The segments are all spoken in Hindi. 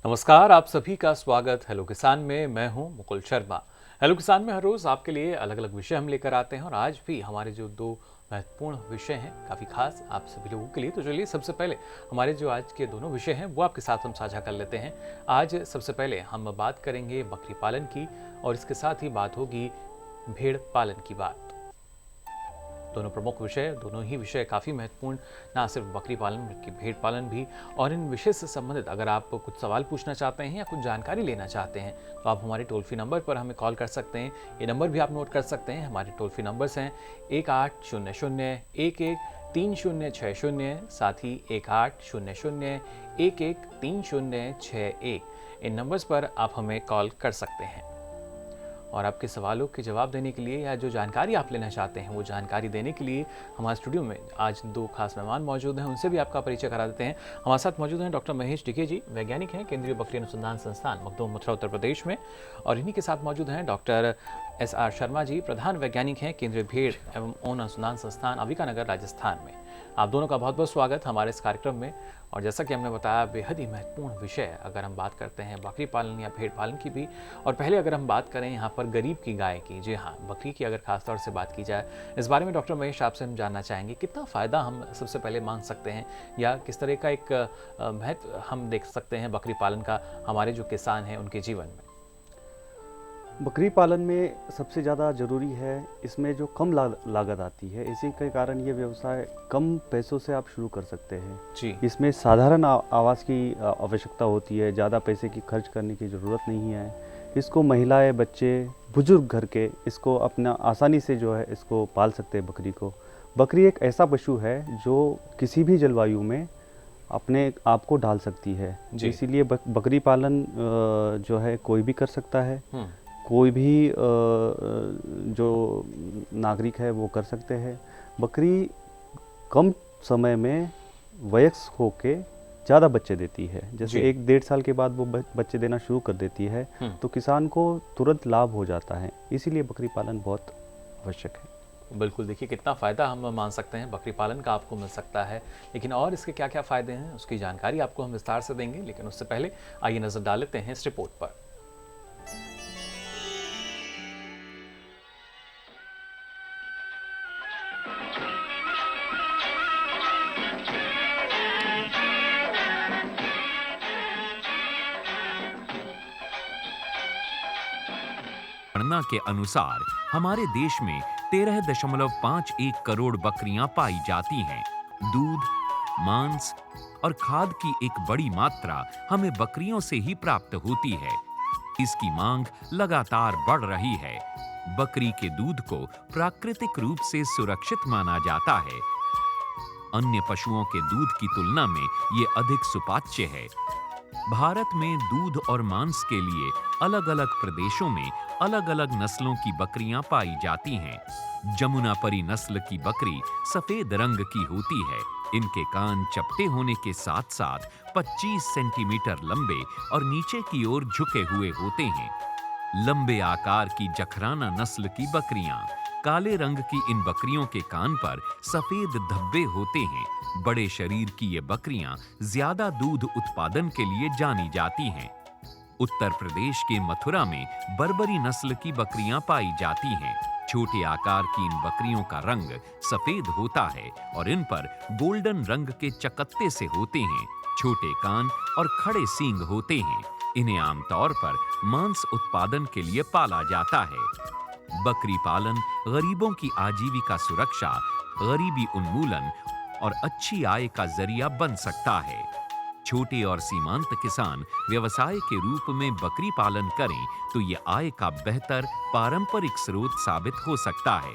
नमस्कार, आप सभी का स्वागत हेलो किसान में। मैं हूं मुकुल शर्मा। हेलो किसान में हर रोज़ आपके लिए अलग अलग विषय हम लेकर आते हैं और आज भी हमारे जो दो महत्वपूर्ण विषय हैं काफ़ी खास आप सभी लोगों के लिए। तो चलिए सबसे पहले हमारे जो आज के दोनों विषय हैं वो आपके साथ हम साझा कर लेते हैं। आज सबसे पहले हम बात करेंगे बकरी पालन की और इसके साथ ही बात होगी भेड़ पालन की बात। दोनों प्रमुख विषय, दोनों ही विषय काफ़ी महत्वपूर्ण, ना सिर्फ बकरी पालन बल्कि भेड़ पालन भी। और इन विषय से संबंधित अगर आप कुछ सवाल पूछना चाहते हैं या कुछ जानकारी लेना चाहते हैं तो आप हमारे टोल फ्री नंबर पर हमें कॉल कर सकते हैं। ये नंबर भी आप नोट कर सकते हैं। हमारे टोल फ्री नंबर्स हैं 1800 11 3060, साथ ही 1800 11 3061। इन नंबर्स पर आप हमें कॉल कर सकते हैं और आपके सवालों के जवाब देने के लिए या जो जानकारी आप लेना चाहते हैं वो जानकारी देने के लिए हमारे स्टूडियो में आज दो खास मेहमान मौजूद हैं। उनसे भी आपका परिचय करा देते हैं। हमारे साथ मौजूद हैं डॉक्टर महेश डीके जी, वैज्ञानिक हैं केंद्रीय बकरी अनुसंधान संस्थान मखदूम, मथुरा, उत्तर प्रदेश में। और इन्हीं के साथ मौजूद हैं डॉक्टर SR शर्मा जी, प्रधान वैज्ञानिक हैं केंद्रीय भेड़ एवं ऊन अनुसंधान संस्थान अंबिकानगर, राजस्थान में। आप दोनों का बहुत बहुत स्वागत हमारे इस कार्यक्रम में। और जैसा कि हमने बताया, बेहद ही महत्वपूर्ण विषय अगर हम बात करते हैं बकरी पालन या भेड़ पालन की भी। और पहले अगर हम बात करें यहाँ पर गरीब की गाय की, जी हाँ, बकरी की अगर खासतौर से बात की जाए, इस बारे में डॉक्टर महेश आपसे हम जानना चाहेंगे कितना फ़ायदा हम सबसे पहले मान सकते हैं या किस तरह का एक महत्व हम देख सकते हैं बकरी पालन का हमारे जो किसान हैं उनके जीवन में। बकरी पालन में सबसे ज़्यादा ज़रूरी है इसमें जो कम लागत आती है। इसी के कारण ये व्यवसाय कम पैसों से आप शुरू कर सकते हैं जी। इसमें साधारण आवास की आवश्यकता होती है, ज़्यादा पैसे की खर्च करने की ज़रूरत नहीं है। इसको महिलाएं, बच्चे, बुजुर्ग घर के इसको अपना आसानी से जो है इसको पाल सकते हैं। बकरी को, बकरी एक ऐसा पशु है जो किसी भी जलवायु में अपने आप को ढाल सकती है। इसीलिए बकरी पालन जो है कोई भी कर सकता है, कोई भी जो नागरिक है वो कर सकते हैं। बकरी कम समय में वयस्क होके ज़्यादा बच्चे देती है। जैसे 1-1.5 साल के बाद वो बच्चे देना शुरू कर देती है तो किसान को तुरंत लाभ हो जाता है। इसीलिए बकरी पालन बहुत आवश्यक है। बिल्कुल, देखिए कितना फ़ायदा हम मान सकते हैं बकरी पालन का आपको मिल सकता है। लेकिन और इसके क्या क्या फ़ायदे हैं उसकी जानकारी आपको हम विस्तार से देंगे, लेकिन उससे पहले आइए नज़र डाल लेते हैं इस रिपोर्ट पर। गणना के अनुसार हमारे देश में 13.51 करोड़ बकरियां पाई जाती हैं। दूध, मांस और खाद की एक बड़ी मात्रा हमें बकरियों से ही प्राप्त होती है। इसकी मांग लगातार बढ़ रही है। बकरी के दूध को प्राकृतिक रूप से सुरक्षित माना जाता है। अन्य पशुओं के दूध की तुलना में ये अधिक सुपाच्य है। भारत में दूध और मांस के लिए अलग-अलग प्रदेशों में अलग-अलग नस्लों की बकरियां पाई जाती हैं। जमुनापरी नस्ल की बकरी सफेद रंग की होती है। इनके कान चपटे होने के साथ-साथ 25 सेंटीमीटर लंबे और नीचे की ओर झुके हुए होते हैं। लंबे आकार की जखराना नस्ल की बकरियां, काले रंग की इन बकरियों के कान पर सफेद धब्बे होते हैं। बड़े शरीर की ये बकरियां ज्यादा दूध उत्पादन के लिए जानी जाती हैं। उत्तर प्रदेश के मथुरा में बर्बरी नस्ल की बकरियां पाई जाती हैं। छोटे आकार की इन बकरियों का रंग सफेद होता है और इन पर गोल्डन रंग के चकत्ते से होते हैं। छोटे कान और खड़े सींग होते हैं। इन्हें आमतौर पर मांस उत्पादन के लिए पाला जाता है। बकरी पालन गरीबों की आजीविका सुरक्षा, गरीबी उन्मूलन और अच्छी आय का जरिया बन सकता है। छोटे और सीमांत किसान व्यवसाय के रूप में बकरी पालन करें तो ये आय का बेहतर पारंपरिक स्रोत साबित हो सकता है।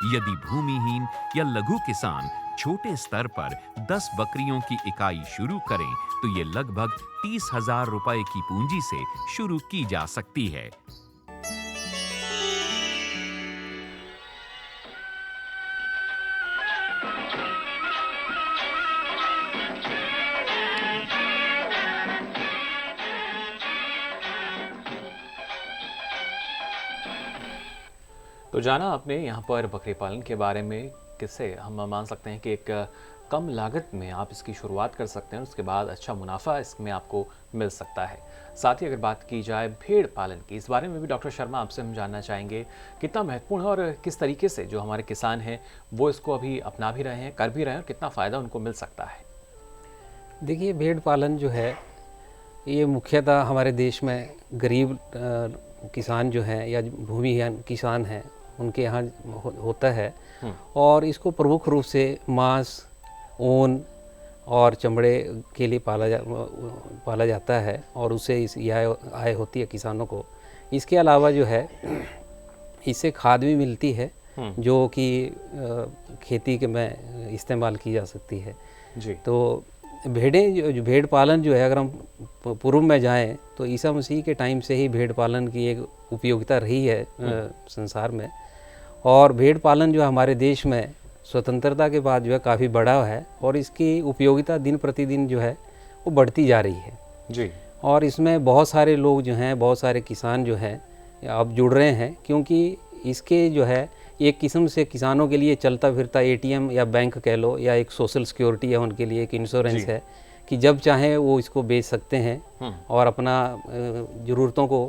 यदि भूमिहीन या लघु किसान छोटे स्तर पर 10 बकरियों की इकाई शुरू करें तो ये लगभग 30,000 रुपए की पूंजी से शुरू की जा सकती है। तो जाना आपने यहाँ पर बकरी पालन के बारे में, किससे हम मान सकते हैं कि एक कम लागत में आप इसकी शुरुआत कर सकते हैं, उसके बाद अच्छा मुनाफा इसमें आपको मिल सकता है। साथ ही अगर बात की जाए भेड़ पालन की, इस बारे में भी डॉक्टर शर्मा आपसे हम जानना चाहेंगे कितना महत्वपूर्ण है और किस तरीके से जो हमारे किसान हैं वो इसको अभी अपना भी रहे हैं, कर भी रहे हैं और कितना फ़ायदा उनको मिल सकता है। देखिए, भेड़ पालन जो है ये मुख्यतः हमारे देश में गरीब किसान जो हैं या भूमिहीन किसान हैं उनके यहाँ होता है, और इसको प्रमुख रूप से मांस, ऊन और चमड़े के लिए पाला जाता है और उससे यह आय होती है किसानों को। इसके अलावा जो है इससे खाद भी मिलती है जो कि खेती के में इस्तेमाल की जा सकती है जी। तो भेड़ पालन जो है, अगर हम पूर्व में जाएं तो ईसा मसीह के टाइम से ही भेड़ पालन की एक उपयोगिता रही है संसार में, और भेड़ पालन जो है हमारे देश में स्वतंत्रता के बाद जो है काफ़ी बड़ा है और इसकी उपयोगिता दिन प्रतिदिन जो है वो बढ़ती जा रही है जी। और इसमें बहुत सारे लोग जो हैं, बहुत सारे किसान जो हैं अब जुड़ रहे हैं, क्योंकि इसके जो है एक किस्म से किसानों के लिए चलता फिरता एटीएम या बैंक कह लो, या एक सोशल सिक्योरिटी है उनके लिए, एक इंश्योरेंस है कि जब चाहें वो इसको बेच सकते हैं और अपना ज़रूरतों को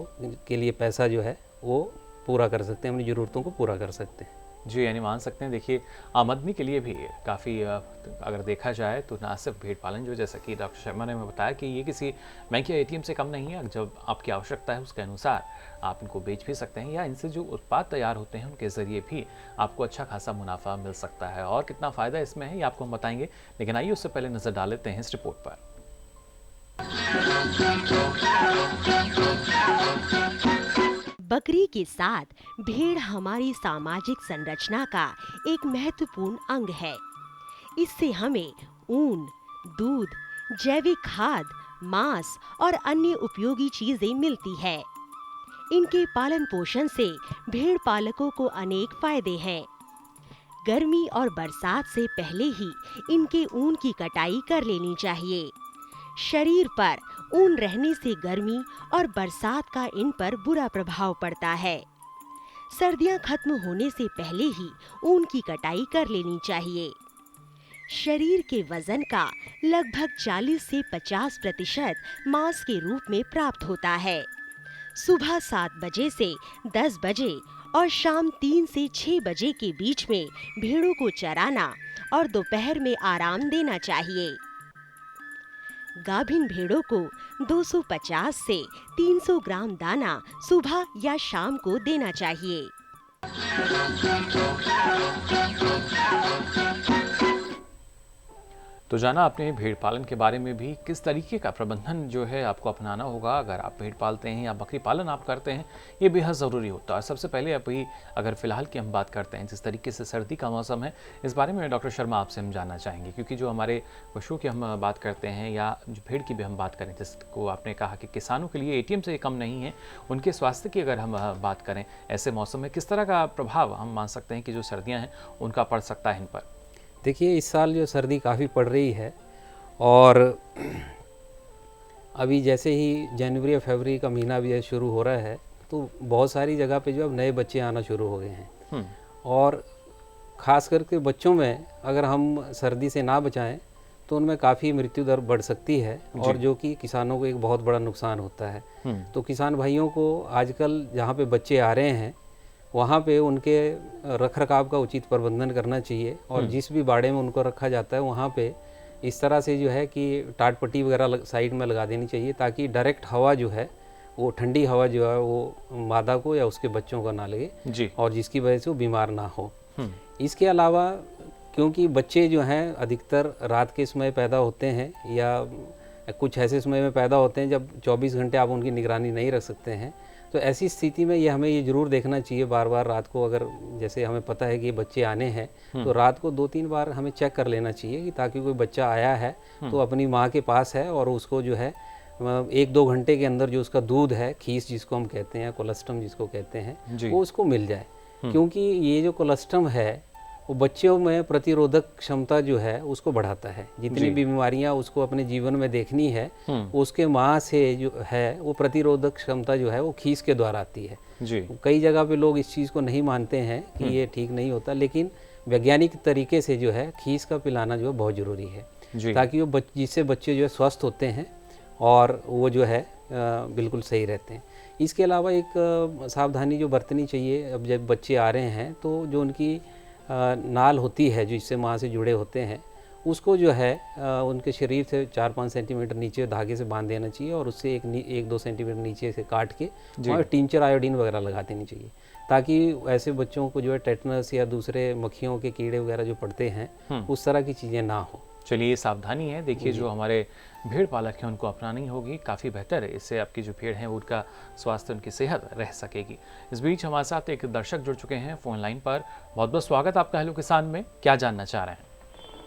के लिए पैसा जो है वो पूरा कर सकते हैं, अपनी ज़रूरतों को पूरा कर सकते हैं। जी, यानी मान सकते हैं देखिए आमदनी के लिए भी काफ़ी अगर देखा जाए तो ना सिर्फ भेड़ पालन जो, जैसा कि डॉक्टर शर्मा ने हमें बताया कि ये किसी बैंक या एटीएम से कम नहीं है। जब आपकी आवश्यकता है उसके अनुसार आप इनको बेच भी सकते हैं या इनसे जो उत्पाद तैयार होते हैं उनके ज़रिए भी आपको अच्छा खासा मुनाफा मिल सकता है। और कितना फ़ायदा इसमें है ये आपको हम बताएंगे, लेकिन आइए उससे पहले नज़र डाल लेते हैं इस रिपोर्ट पर। बकरी के साथ भेड़ हमारी सामाजिक संरचना का एक महत्वपूर्ण अंग है। इससे हमें ऊन, दूध, जैविक खाद, मांस और अन्य उपयोगी चीजें मिलती है। इनके पालन पोषण से भेड़ पालकों को अनेक फायदे हैं। गर्मी और बरसात से पहले ही इनके ऊन की कटाई कर लेनी चाहिए। शरीर पर ऊन रहने से गर्मी और बरसात का इन पर बुरा प्रभाव पड़ता है। सर्दियां खत्म होने से पहले ही ऊन की कटाई कर लेनी चाहिए। शरीर के वजन का लगभग 40 से 50% मांस के रूप में प्राप्त होता है। सुबह 7 बजे से 10 बजे और शाम 3 से 6 बजे के बीच में भेड़ों को चराना और दोपहर में आराम देना चाहिए। गाभिन भेड़ों को 250 से 300 ग्राम दाना सुबह या शाम को देना चाहिए। तो जाना आपने भेड़ पालन के बारे में भी, किस तरीके का प्रबंधन जो है आपको अपनाना होगा अगर आप भेड़ पालते हैं या बकरी पालन आप करते हैं, ये बेहद ज़रूरी होता है। सबसे पहले अभी अगर फ़िलहाल की हम बात करते हैं, जिस तरीके से सर्दी का मौसम है, इस बारे में डॉक्टर शर्मा आपसे हम जानना चाहेंगे, क्योंकि जो हमारे पशुओं की हम बात करते हैं या जो भेड़ की भी हम बात करें, जिसको आपने कहा कि किसानों के लिए एटीएम से कम नहीं है, उनके स्वास्थ्य की अगर हम बात करें, ऐसे मौसम में किस तरह का प्रभाव हम मान सकते हैं कि जो सर्दियाँ हैं उनका पड़ सकता है इन पर? देखिए, इस साल जो सर्दी काफ़ी पड़ रही है और अभी जैसे ही जनवरी या फरवरी का महीना भी शुरू हो रहा है तो बहुत सारी जगह पे जो अब नए बच्चे आना शुरू हो गए हैं और ख़ास करके बच्चों में अगर हम सर्दी से ना बचाएं तो उनमें काफ़ी मृत्यु दर बढ़ सकती है और जो कि किसानों को एक बहुत बड़ा नुकसान होता है। तो किसान भाइयों को आजकल जहाँ पे बच्चे आ रहे हैं वहाँ पे उनके रख रखाव का उचित प्रबंधन करना चाहिए और जिस भी बाड़े में उनको रखा जाता है वहाँ पे इस तरह से जो है कि टाट पट्टी वगैरह साइड में लगा देनी चाहिए ताकि डायरेक्ट हवा जो है वो ठंडी हवा जो है वो मादा को या उसके बच्चों को ना लगे जी। और जिसकी वजह से वो बीमार ना हो। इसके अलावा क्योंकि बच्चे जो हैं अधिकतर रात के समय पैदा होते हैं या कुछ ऐसे समय में पैदा होते हैं जब 24 घंटे आप उनकी निगरानी नहीं रख सकते हैं, तो ऐसी स्थिति में हमें ये ज़रूर देखना चाहिए बार बार रात को, अगर जैसे हमें पता है कि बच्चे आने हैं तो रात को 2-3 बार हमें चेक कर लेना चाहिए कि ताकि कोई बच्चा आया है तो अपनी माँ के पास है और उसको जो है 1-2 घंटे के अंदर जो उसका दूध है, खीस जिसको हम कहते हैं, कोलेस्ट्रम जिसको कहते हैं, वो उसको मिल जाए। क्योंकि ये जो कोलेस्ट्रम है वो बच्चों में प्रतिरोधक क्षमता जो है उसको बढ़ाता है। जितनी भी बीमारियां उसको अपने जीवन में देखनी है उसके माँ से जो है वो प्रतिरोधक क्षमता जो है वो खीस के द्वारा आती है जी। कई जगह पे लोग इस चीज़ को नहीं मानते हैं कि ये ठीक नहीं होता, लेकिन वैज्ञानिक तरीके से जो है खीस का पिलाना जो है बहुत ज़रूरी है, जी ताकि वो जिससे बच्चे जो है स्वस्थ होते हैं और वो जो है बिल्कुल सही रहते हैं। इसके अलावा एक सावधानी जो बरतनी चाहिए, अब जब बच्चे आ रहे हैं तो जो उनकी नाल होती है जो इससे माँ से जुड़े होते हैं, उसको जो है उनके शरीर से 4-5 सेंटीमीटर नीचे धागे से बांध देना चाहिए और उससे 1-2 सेंटीमीटर नीचे से काट के और टिंचर आयोडीन वगैरह लगा देनी चाहिए, ताकि ऐसे बच्चों को जो है टेटनस या दूसरे मक्खियों के कीड़े वगैरह जो पड़ते हैं उस तरह की चीज़ें ना हो। चलिए, ये सावधानी है। देखिए, जो हमारे भेड़ पालक हैं उनको अपनानी होगी, काफ़ी बेहतर है। इससे आपकी जो भेड़ हैं उनका स्वास्थ्य, उनकी सेहत रह सकेगी। इस बीच हमारे साथ एक दर्शक जुड़ चुके हैं फ़ोन लाइन पर। बहुत बहुत स्वागत आपका हेलो किसान में। क्या जानना चाह रहे हैं?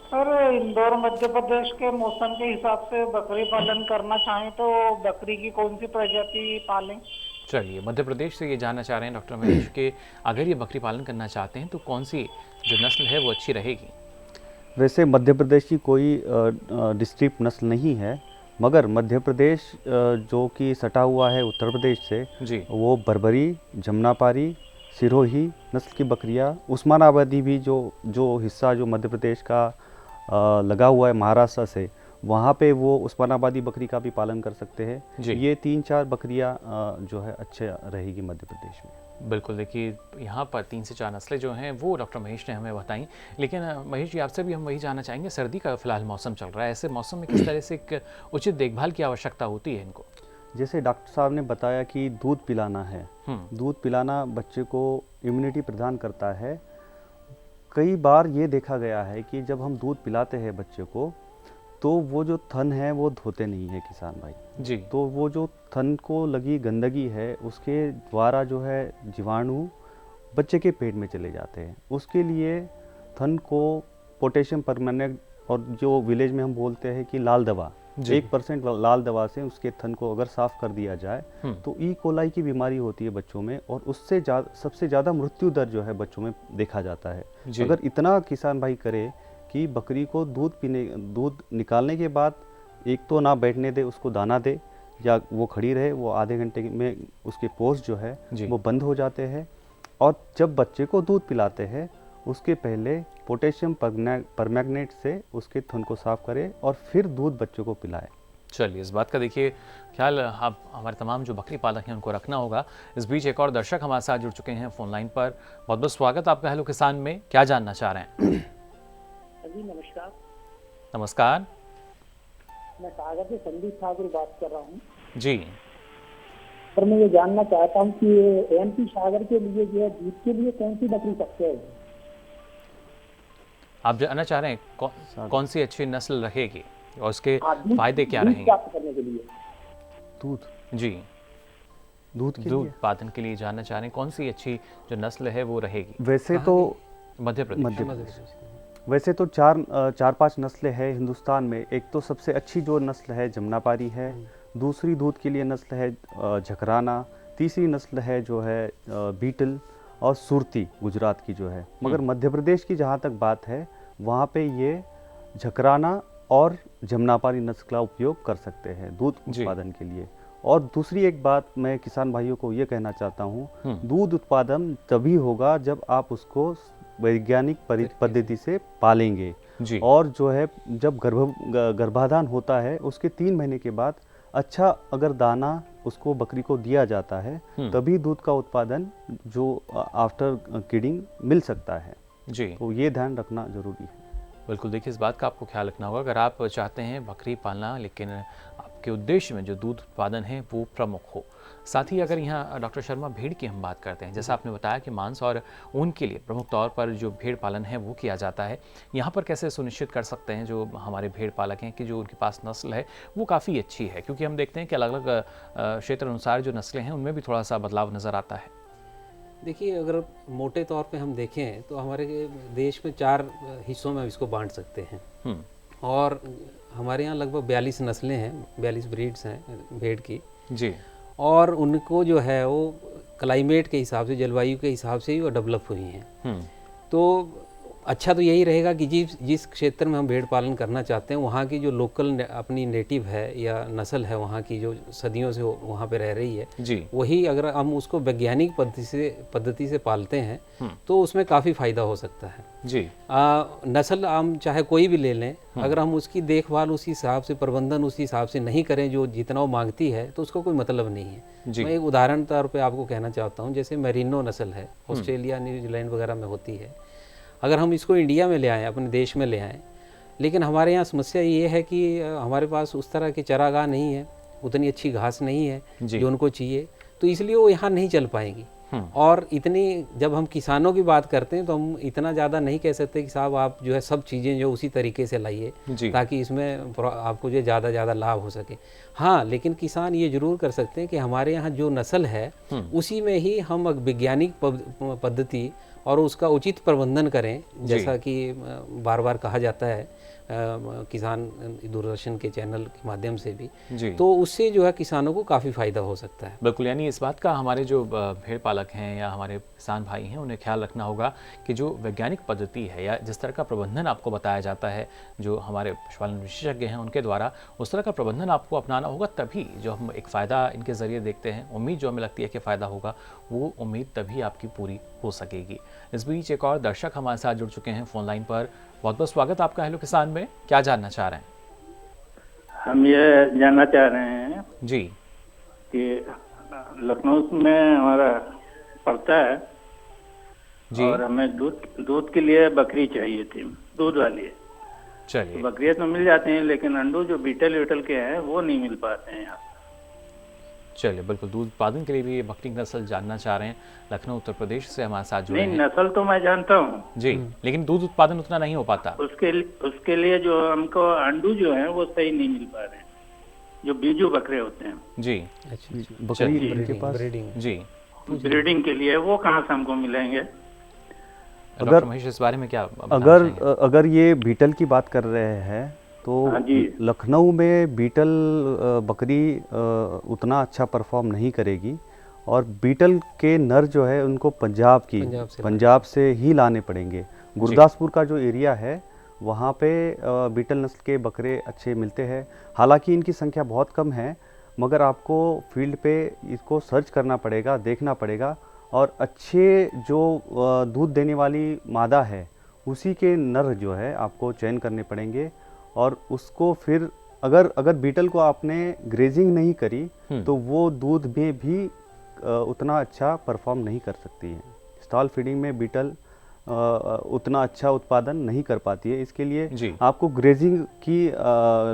सर, इंदौर मध्य प्रदेश के मौसम के हिसाब से बकरी पालन करना चाहें तो बकरी की कौन सी प्रजाति पालें? चलिए, मध्य प्रदेश से ये जानना चाह रहे हैं डॉक्टर महेश कि अगर ये बकरी पालन करना चाहते हैं तो कौन सी जो नस्ल है वो अच्छी रहेगी? वैसे मध्य प्रदेश की कोई डिस्ट्रिक्ट नस्ल नहीं है, मगर मध्य प्रदेश जो कि सटा हुआ है उत्तर प्रदेश से, जी वो बर्बरी, जमुनापारी, सिरोही नस्ल की बकरियां, उस्मानाबादी भी जो हिस्सा जो मध्य प्रदेश का लगा हुआ है महाराष्ट्र से, वहाँ पे वो उस्मानाबादी बकरी का भी पालन कर सकते हैं। जी। ये 3-4 बकरियां जो है अच्छे रहेगी मध्य प्रदेश में। बिल्कुल, देखिए यहाँ पर 3 से 4 नस्लें जो हैं वो डॉक्टर महेश ने हमें बताई। लेकिन महेश जी, आपसे भी हम वही जानना चाहेंगे, सर्दी का फिलहाल मौसम चल रहा है, ऐसे मौसम में किस तरह से एक उचित देखभाल की आवश्यकता होती है इनको? जैसे डॉक्टर साहब ने बताया कि दूध पिलाना है, दूध पिलाना बच्चे को इम्यूनिटी प्रदान करता है। कई बार ये देखा गया है कि जब हम दूध पिलाते हैं बच्चे को, तो वो जो थन है वो धोते नहीं है किसान भाई जी। तो वो जो थन को लगी गंदगी है उसके द्वारा जो है जीवाणु बच्चे के पेट में चले जाते हैं। उसके लिए थन को पोटेशियम परमैंगनेट और जो विलेज में हम बोलते हैं कि लाल दवा, 1% लाल दवा से उसके थन को अगर साफ कर दिया जाए तो ई कोलाई की बीमारी होती है बच्चों में, और उससे सबसे ज़्यादा मृत्यु दर जो है बच्चों में देखा जाता है। अगर इतना किसान भाई करे कि बकरी को दूध निकालने के बाद एक तो ना बैठने दे, उसको दाना दे, या वो खड़ी रहे, वो आधे घंटे में उसके पोस्ट जो है वो बंद हो जाते हैं। और जब बच्चे को दूध पिलाते हैं उसके पहले पोटेशियम परमैंगनेट से उसके थन को साफ करें और फिर दूध बच्चे को पिलाएं। चलिए, इस बात का देखिए ख्याल आप हमारे तमाम जो बकरी पालक हैं उनको रखना होगा। इस बीच एक और दर्शक हमारे साथ जुड़ चुके हैं फ़ोन लाइन पर। बहुत बहुत स्वागत आपका हेलो किसान में। क्या जानना चाह रहे हैं? जी नमस्कार। नमस्कार। मैं सागर से संदीप ठाकुर बात कर रहा हूँ। जी पर मैं ये जानना चाहता हूँ कि एमपी सागर के लिए जो है दूध के लिए कौन सी बकरी सबसे है? आप जानना चाह रहे हैं कौन सी अच्छी नस्ल रहेगी और उसके दूध फायदे क्या दूध रहेंगे? प्राप्त करने के लिए जी, दूध दूध उत्पादन के लिए जानना चाह रहे हैं कौन सी अच्छी जो नस्ल है वो रहेगी? वैसे तो मध्य प्रदेश। वैसे तो 4-5 नस्लें हैं हिंदुस्तान में। एक तो सबसे अच्छी जो नस्ल है जमुनापारी है, दूसरी दूध के लिए नस्ल है झकराना, तीसरी नस्ल है जो है बीटल, और सुरती गुजरात की जो है। मगर मध्य प्रदेश की जहाँ तक बात है वहाँ पे ये झकराना और जमुनापारी नस्ल का उपयोग कर सकते हैं दूध उत्पादन के लिए। और दूसरी एक बात मैं किसान भाइयों को ये कहना चाहता हूँ, दूध उत्पादन तभी होगा जब आप उसको वैज्ञानिक पद्धति से पालेंगे। और जो है जब गर्भाधान होता है उसके 3 महीने के बाद अच्छा अगर दाना उसको बकरी को दिया जाता है तभी दूध का उत्पादन जो आफ्टर किडिंग मिल सकता है। जी, तो ये ध्यान रखना जरूरी है। बिल्कुल। देखिए, इस बात का आपको ख्याल रखना होगा अगर आप चाहते हैं बकरी पालना लेकिन आपके उद्देश्य में जो दूध उत्पादन है वो प्रमुख हो। साथ ही अगर यहाँ डॉक्टर शर्मा भेड़ की हम बात करते हैं, जैसा आपने बताया कि मांस और ऊन के लिए प्रमुख तौर पर जो भेड़ पालन है वो किया जाता है, यहाँ पर कैसे सुनिश्चित कर सकते हैं जो हमारे भेड़ पालक हैं कि जो उनके पास नस्ल है वो काफ़ी अच्छी है? क्योंकि हम देखते हैं कि अलग अलग क्षेत्र अनुसार जो नस्लें हैं उनमें भी थोड़ा सा बदलाव नज़र आता है। देखिए, अगर मोटे तौर पे हम देखें तो हमारे देश में 4 हिस्सों में इसको बांट सकते हैं। और हमारे यहाँ लगभग 42 नस्लें हैं, 42 ब्रीड्स हैं भेड़ की। जी। और उनको जो है वो क्लाइमेट के हिसाब से, जलवायु के हिसाब से ही वो डेवलप हुई हैं। तो अच्छा तो यही रहेगा कि जिस क्षेत्र में हम भेड़ पालन करना चाहते हैं वहाँ की जो लोकल अपनी नेटिव है या नस्ल है वहाँ की जो सदियों से वहाँ पे रह रही है जी वही अगर हम उसको वैज्ञानिक पद्धति से पालते हैं तो उसमें काफ़ी फ़ायदा हो सकता है। जी नस्ल हम चाहे कोई भी ले लें, अगर हम उसकी देखभाल उसी हिसाब से, प्रबंधन उसी हिसाब से नहीं करें जो जितना वो मांगती है, तो उसका कोई मतलब नहीं है। जी। मैं एक उदाहरण तौर पे आपको कहना चाहता हूँ, जैसे मेरिनो नस्ल है, ऑस्ट्रेलिया न्यूजीलैंड वगैरह में होती है। अगर हम इसको इंडिया में ले आएँ, अपने देश में ले आएँ, लेकिन हमारे यहाँ समस्या ये है कि हमारे पास उस तरह के चारागाह नहीं है, उतनी अच्छी घास नहीं है जो उनको चाहिए, तो इसलिए वो यहाँ नहीं चल पाएंगी। और इतनी जब हम किसानों की बात करते हैं तो हम इतना ज़्यादा नहीं कह सकते कि साहब आप जो है सब चीज़ें जो उसी तरीके से लाइए ताकि इसमें आपको जो ज़्यादा लाभ हो सके। हाँ, लेकिन किसान ये जरूर कर सकते हैं कि हमारे यहाँ जो नस्ल है उसी में ही हम वैज्ञानिक पद्धति और उसका उचित प्रबंधन करें, जैसा कि बार बार कहा जाता है किसान दूरदर्शन के चैनल के माध्यम से भी, तो उससे जो है किसानों को काफ़ी फ़ायदा हो सकता है। बिल्कुल, यानी इस बात का हमारे जो भेड़ पालक हैं या हमारे किसान भाई हैं उन्हें ख्याल रखना होगा कि जो वैज्ञानिक पद्धति है या जिस तरह का प्रबंधन आपको बताया जाता है जो हमारे पशुपालन विशेषज्ञ हैं उनके द्वारा, उस तरह का प्रबंधन आपको अपनाना होगा, तभी जो हम एक फ़ायदा इनके ज़रिए देखते हैं, उम्मीद जो हमें लगती है कि फ़ायदा होगा, वो उम्मीद तभी आपकी पूरी हो सकेगी। इस बीच एक और दर्शक हमारे साथ जुड़ चुके हैं फ़ोन लाइन पर। बहुत बहुत स्वागत आपका हेलो किसान में, क्या जानना चाह रहे हैं? हम ये जानना चाह रहे हैं जी कि लखनऊ में हमारा पड़ता है जी, और हमें दूध के लिए बकरी चाहिए थी, दूध वाली। चलिए बकरियां तो मिल जाती हैं लेकिन अंडू जो बीटल वीटल के हैं वो नहीं मिल पाते हैं यहाँ। चलिए, बिल्कुल दूध उत्पादन के लिए भी ये बकरी नस्ल जानना चाह रहे हैं। लखनऊ उत्तर प्रदेश से हमारे साथ जुड़े नहीं, हैं। नस्ल तो मैं जानता हूँ जी, लेकिन दूध उत्पादन उतना नहीं हो पाता। उसके लिए जो हमको अंडू जो है वो सही नहीं मिल पा रहे हैं, जो बीजू बकरे होते हैं जी बकरी के पास जी, ब्रीडिंग के लिए, वो कहाँ से हमको मिलेंगे? डॉक्टर महेश इस बारे में क्या अगर ये बीटल की बात कर रहे हैं तो हाँ जी। लखनऊ में बीटल बकरी उतना अच्छा परफॉर्म नहीं करेगी, और बीटल के नर जो है उनको पंजाब से ही लाने पड़ेंगे। गुरदासपुर का जो एरिया है वहाँ पे बीटल नस्ल के बकरे अच्छे मिलते हैं। हालांकि इनकी संख्या बहुत कम है, मगर आपको फील्ड पे इसको सर्च करना पड़ेगा, देखना पड़ेगा, और अच्छे जो दूध देने वाली मादा है उसी के नर जो है आपको चयन करने पड़ेंगे। और उसको फिर अगर बीटल को आपने ग्रेजिंग नहीं करी तो वो दूध में भी उतना अच्छा परफॉर्म नहीं कर सकती है। स्टॉल फीडिंग में बीटल उतना अच्छा उत्पादन नहीं कर पाती है। इसके लिए आपको ग्रेजिंग की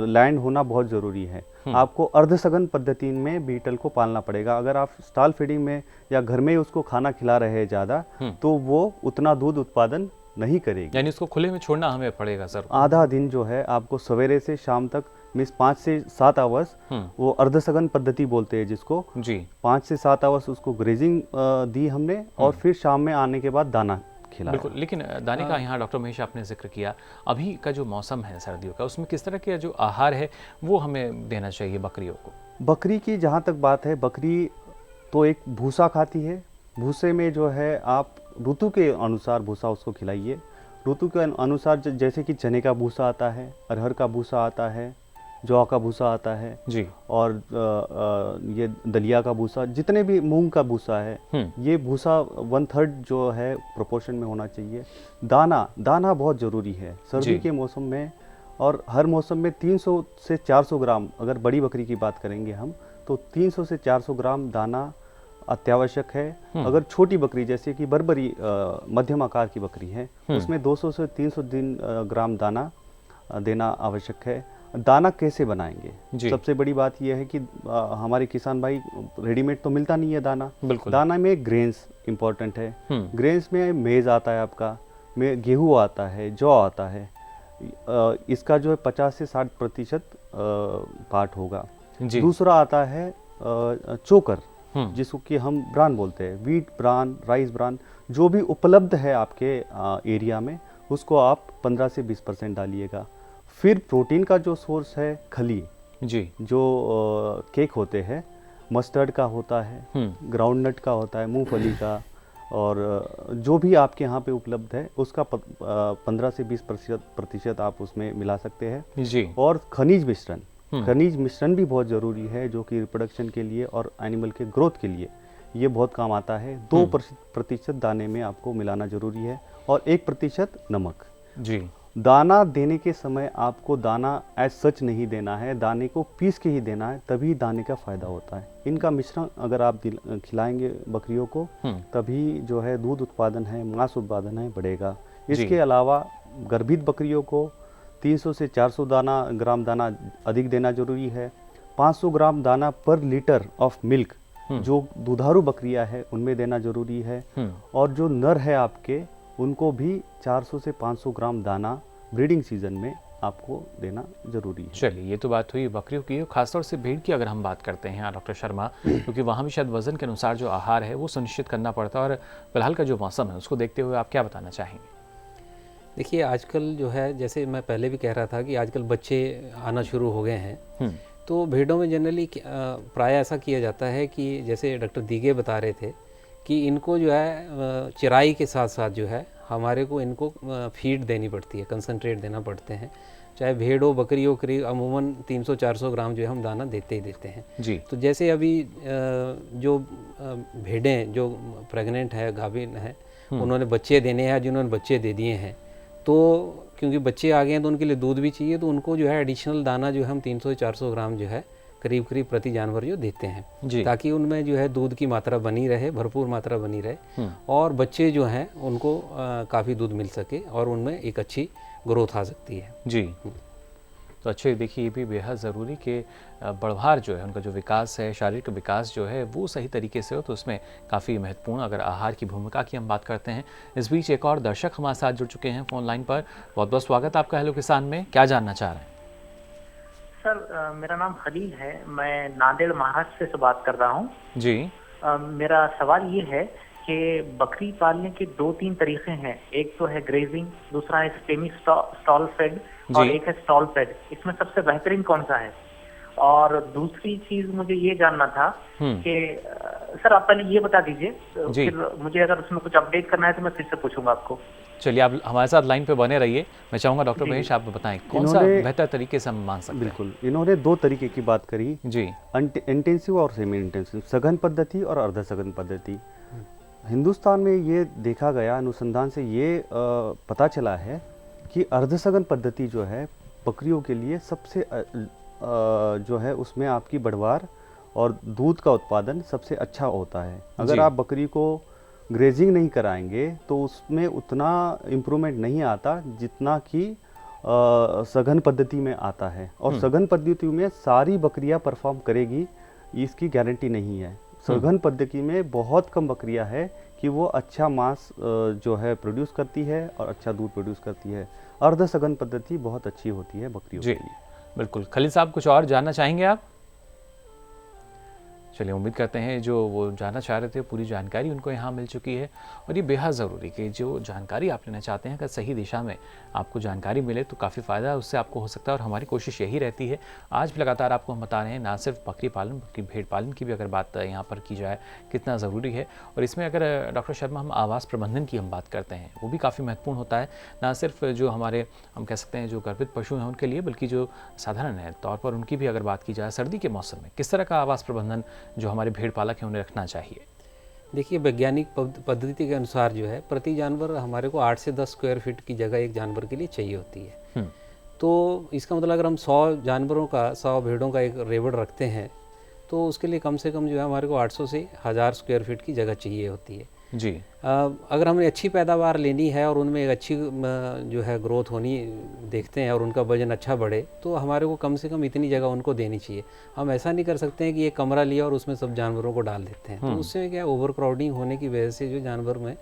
लैंड होना बहुत ज़रूरी है। आपको अर्धसघन पद्धति में बीटल को पालना पड़ेगा। अगर आप स्टॉल फीडिंग में या घर में उसको खाना खिला रहे हैं ज़्यादा, तो वो उतना दूध उत्पादन नहीं करेगी। यानी इसको खुले में छोड़ना हमें पड़ेगा सर। आधा दिन जो है आपको सवेरे से शाम तक, मीन्स 5 से 7 आवर्स, वो अर्धसघन पद्धति बोलते हैं जिसको जी, 5 से 7 आवर्स उसको ग्रेजिंग दी हमने, और फिर शाम में आने के बाद दाना खिलाया। बिल्कुल, लेकिन दाने का यहाँ डॉक्टर महेश आपने जिक्र किया, अभी का जो मौसम है सर्दियों का, उसमें किस तरह के जो आहार है वो हमें देना चाहिए बकरियों को? बकरी की जहाँ तक बात है, बकरी तो एक भूसा खाती है। भूसे में जो है आप ऋतु के अनुसार भूसा उसको खिलाइए। ऋतु के अनुसार जैसे कि चने का भूसा आता है, अरहर का भूसा आता है, जौ का भूसा आता है जी, और ये दलिया का भूसा, जितने भी मूंग का भूसा है, ये भूसा 1/3 जो है प्रोपोर्शन में होना चाहिए। दाना बहुत ज़रूरी है सर्दी के मौसम में, और हर मौसम में 300 से 400 ग्राम, अगर बड़ी बकरी की बात करेंगे हम तो 300 से 400 ग्राम दाना अत्यावश्यक है। अगर छोटी बकरी जैसे कि बर्बरी मध्यम आकार की बकरी है, उसमें 200 से 300 ग्राम दाना देना आवश्यक है। दाना कैसे बनाएंगे? सबसे बड़ी बात यह है कि हमारे किसान भाई, रेडीमेड तो मिलता नहीं है दाना। दाना में ग्रेन्स इंपॉर्टेंट है। ग्रेन्स में मेज आता है आपका, गेहूँ आता है, जौ आता है। इसका जो है 50 से 60% पार्ट होगा। दूसरा आता है चोकर, जिसको कि हम ब्रान बोलते हैं, वीट ब्रान, राइस ब्रान, जो भी उपलब्ध है आपके एरिया में, उसको आप 15 से 20% डालिएगा। फिर प्रोटीन का जो सोर्स है खली जी, जो केक होते हैं, मस्टर्ड का होता है, ग्राउंडनट का होता है, मूंगफली का, और जो भी आपके यहाँ पे उपलब्ध है उसका 15 से 20% आप उसमें मिला सकते हैं। जी। और खनिज मिश्रण भी बहुत ज़रूरी है, जो कि रिप्रोडक्शन के लिए और एनिमल के ग्रोथ के लिए ये बहुत काम आता है। 2% दाने में आपको मिलाना जरूरी है और 1% नमक। जी। दाना देने के समय आपको दाना एज सच नहीं देना है, दाने को पीस के ही देना है, तभी दाने का फायदा होता है। इनका मिश्रण अगर आप खिलाएंगे बकरियों को तभी जो है दूध उत्पादन है, मांस उत्पादन है बढ़ेगा। इसके अलावा गर्भित बकरियों को 300 से 400 ग्राम दाना अधिक देना जरूरी है। 500 ग्राम दाना पर लीटर ऑफ मिल्क जो दुधारू बकरियां है उनमें देना जरूरी है। और जो नर है आपके उनको भी 400 से 500 ग्राम दाना ब्रीडिंग सीजन में आपको देना जरूरी है। चलिए, ये तो बात हुई बकरियों की। खासतौर से भेड़ की अगर हम बात करते हैं डॉक्टर शर्मा, क्योंकि वहाँ भी शायद वजन के अनुसार जो आहार है वो सुनिश्चित करना पड़ता है, और फिलहाल का जो मौसम है उसको देखते हुए आप क्या बताना चाहेंगे? देखिए, आजकल जो है, जैसे मैं पहले भी कह रहा था कि आजकल बच्चे आना शुरू हो गए हैं, तो भेड़ों में जनरली प्राय ऐसा किया जाता है कि जैसे डॉक्टर दीगे बता रहे थे कि इनको जो है चराई के साथ साथ जो है हमारे को इनको फीड देनी पड़ती है, कंसंट्रेट देना पड़ते हैं। चाहे भेड़ हो बकरी हो, करीब अमूमन 300-400 ग्राम जो है हम दाना देते ही देते हैं जी। तो जैसे अभी जो भेड़ें जो प्रेग्नेंट है, गाभिन है, उन्होंने बच्चे देने हैं, जिन्होंने बच्चे दे दिए हैं, तो क्योंकि बच्चे आ गए हैं तो उनके लिए दूध भी चाहिए, तो उनको जो है एडिशनल दाना जो है हम 300 से 400 ग्राम जो है करीब प्रति जानवर जो देते हैं, ताकि उनमें जो है दूध की मात्रा बनी रहे, भरपूर मात्रा बनी रहे, और बच्चे जो हैं उनको काफ़ी दूध मिल सके और उनमें एक अच्छी ग्रोथ आ सकती है। जी। तो अच्छे, देखिए ये भी बेहद ज़रूरी कि बढ़वार जो है उनका जो विकास है, शारीरिक विकास जो है वो सही तरीके से हो, तो उसमें काफ़ी महत्वपूर्ण अगर आहार की भूमिका की हम बात करते हैं। इस बीच एक और दर्शक हमारे साथ जुड़ चुके हैं फ़ोन लाइन पर। बहुत बहुत स्वागत आपका हेलो किसान में। क्या जानना चाह रहे हैं? सर, मेरा नाम खलील है, मैं नांदेड़ महाराष्ट्र से बात कर रहा हूँ जी। मेरा सवाल ये है कि बकरी पालने के 2-3 तरीके हैं। एक तो है ग्रेजिंग, दूसरा है सेमी स्टॉल फेड और एक है स्टॉल फेड। इसमें सबसे बेहतरीन कौन सा है? और दूसरी चीज मुझे ये जानना था कि सर आप पहले ये बता दीजिए, फिर मुझे अगर उसमें कुछ अपडेट करना है तो मैं फिर से पूछूंगा आपको। चलिए, आप हमारे साथ लाइन पे बने रहिए। मैं चाहूँगा डॉक्टर महेश आप बताएं कौन सा बेहतर तरीके से हम मान सकते हैं? बिल्कुल, इन्होंने 2 तरीके की बात करी जी, इंटेंसिव और सेमी इंटेंसिव, सघन पद्धति और अर्ध सघन पद्धति। हिंदुस्तान में ये देखा गया, अनुसंधान से ये पता चला है कि अर्ध सघन पद्धति जो है बकरियों के लिए सबसे जो है उसमें आपकी बढ़वार और दूध का उत्पादन सबसे अच्छा होता है। अगर आप बकरी को ग्रेजिंग नहीं कराएंगे तो उसमें उतना इम्प्रूवमेंट नहीं आता जितना कि सघन पद्धति में आता है। और सघन पद्धति में सारी बकरियां परफॉर्म करेगी इसकी गारंटी नहीं है। सघन पद्धति में बहुत कम बकरियां है कि वो अच्छा मांस जो है प्रोड्यूस करती है और अच्छा दूध प्रोड्यूस करती है। अर्ध सघन पद्धति बहुत अच्छी होती है बकरियों के लिए। बिल्कुल। खलील साहब, कुछ और जानना चाहेंगे आप? चलिए, उम्मीद करते हैं जो वो जानना चाह रहे थे पूरी जानकारी उनको यहाँ मिल चुकी है। और ये बेहद ज़रूरी कि जो जानकारी आप लेना चाहते हैं अगर सही दिशा में आपको जानकारी मिले तो काफ़ी फ़ायदा उससे आपको हो सकता है। और हमारी कोशिश यही रहती है, आज भी लगातार आपको हम बता रहे हैं, ना सिर्फ बकरी पालन बल्कि भेड़ पालन की भी अगर बात यहाँ पर की जाए कितना ज़रूरी है। और इसमें अगर डॉक्टर शर्मा हम आवास प्रबंधन की हम बात करते हैं वो भी काफ़ी महत्वपूर्ण होता है, ना सिर्फ जो हमारे हम कह सकते हैं जो गर्भित पशु हैं उनके लिए, बल्कि जो साधारण है तौर पर उनकी भी अगर बात की जाए सर्दी के मौसम में किस तरह का आवास प्रबंधन जो हमारे भेड़ पालक हैं उन्हें रखना चाहिए। देखिए, वैज्ञानिक पद्धति के अनुसार जो है प्रति जानवर हमारे को 8 से 10 स्क्वायर फीट की जगह एक जानवर के लिए चाहिए होती है। तो इसका मतलब अगर हम 100 जानवरों का 100 भेड़ों का एक रेवड़ रखते हैं तो उसके लिए कम से कम जो है हमारे को 800 से 1000 स्क्वायर फीट की जगह चाहिए होती है जी। अगर हमें अच्छी पैदावार लेनी है और उनमें एक अच्छी जो है ग्रोथ होनी देखते हैं और उनका वजन अच्छा बढ़े तो हमारे को कम से कम इतनी जगह उनको देनी चाहिए। हम ऐसा नहीं कर सकते हैं कि एक कमरा लिया और उसमें सब जानवरों को डाल देते हैं, तो उससे क्या ओवर क्राउडिंग होने की वजह से जो जानवर में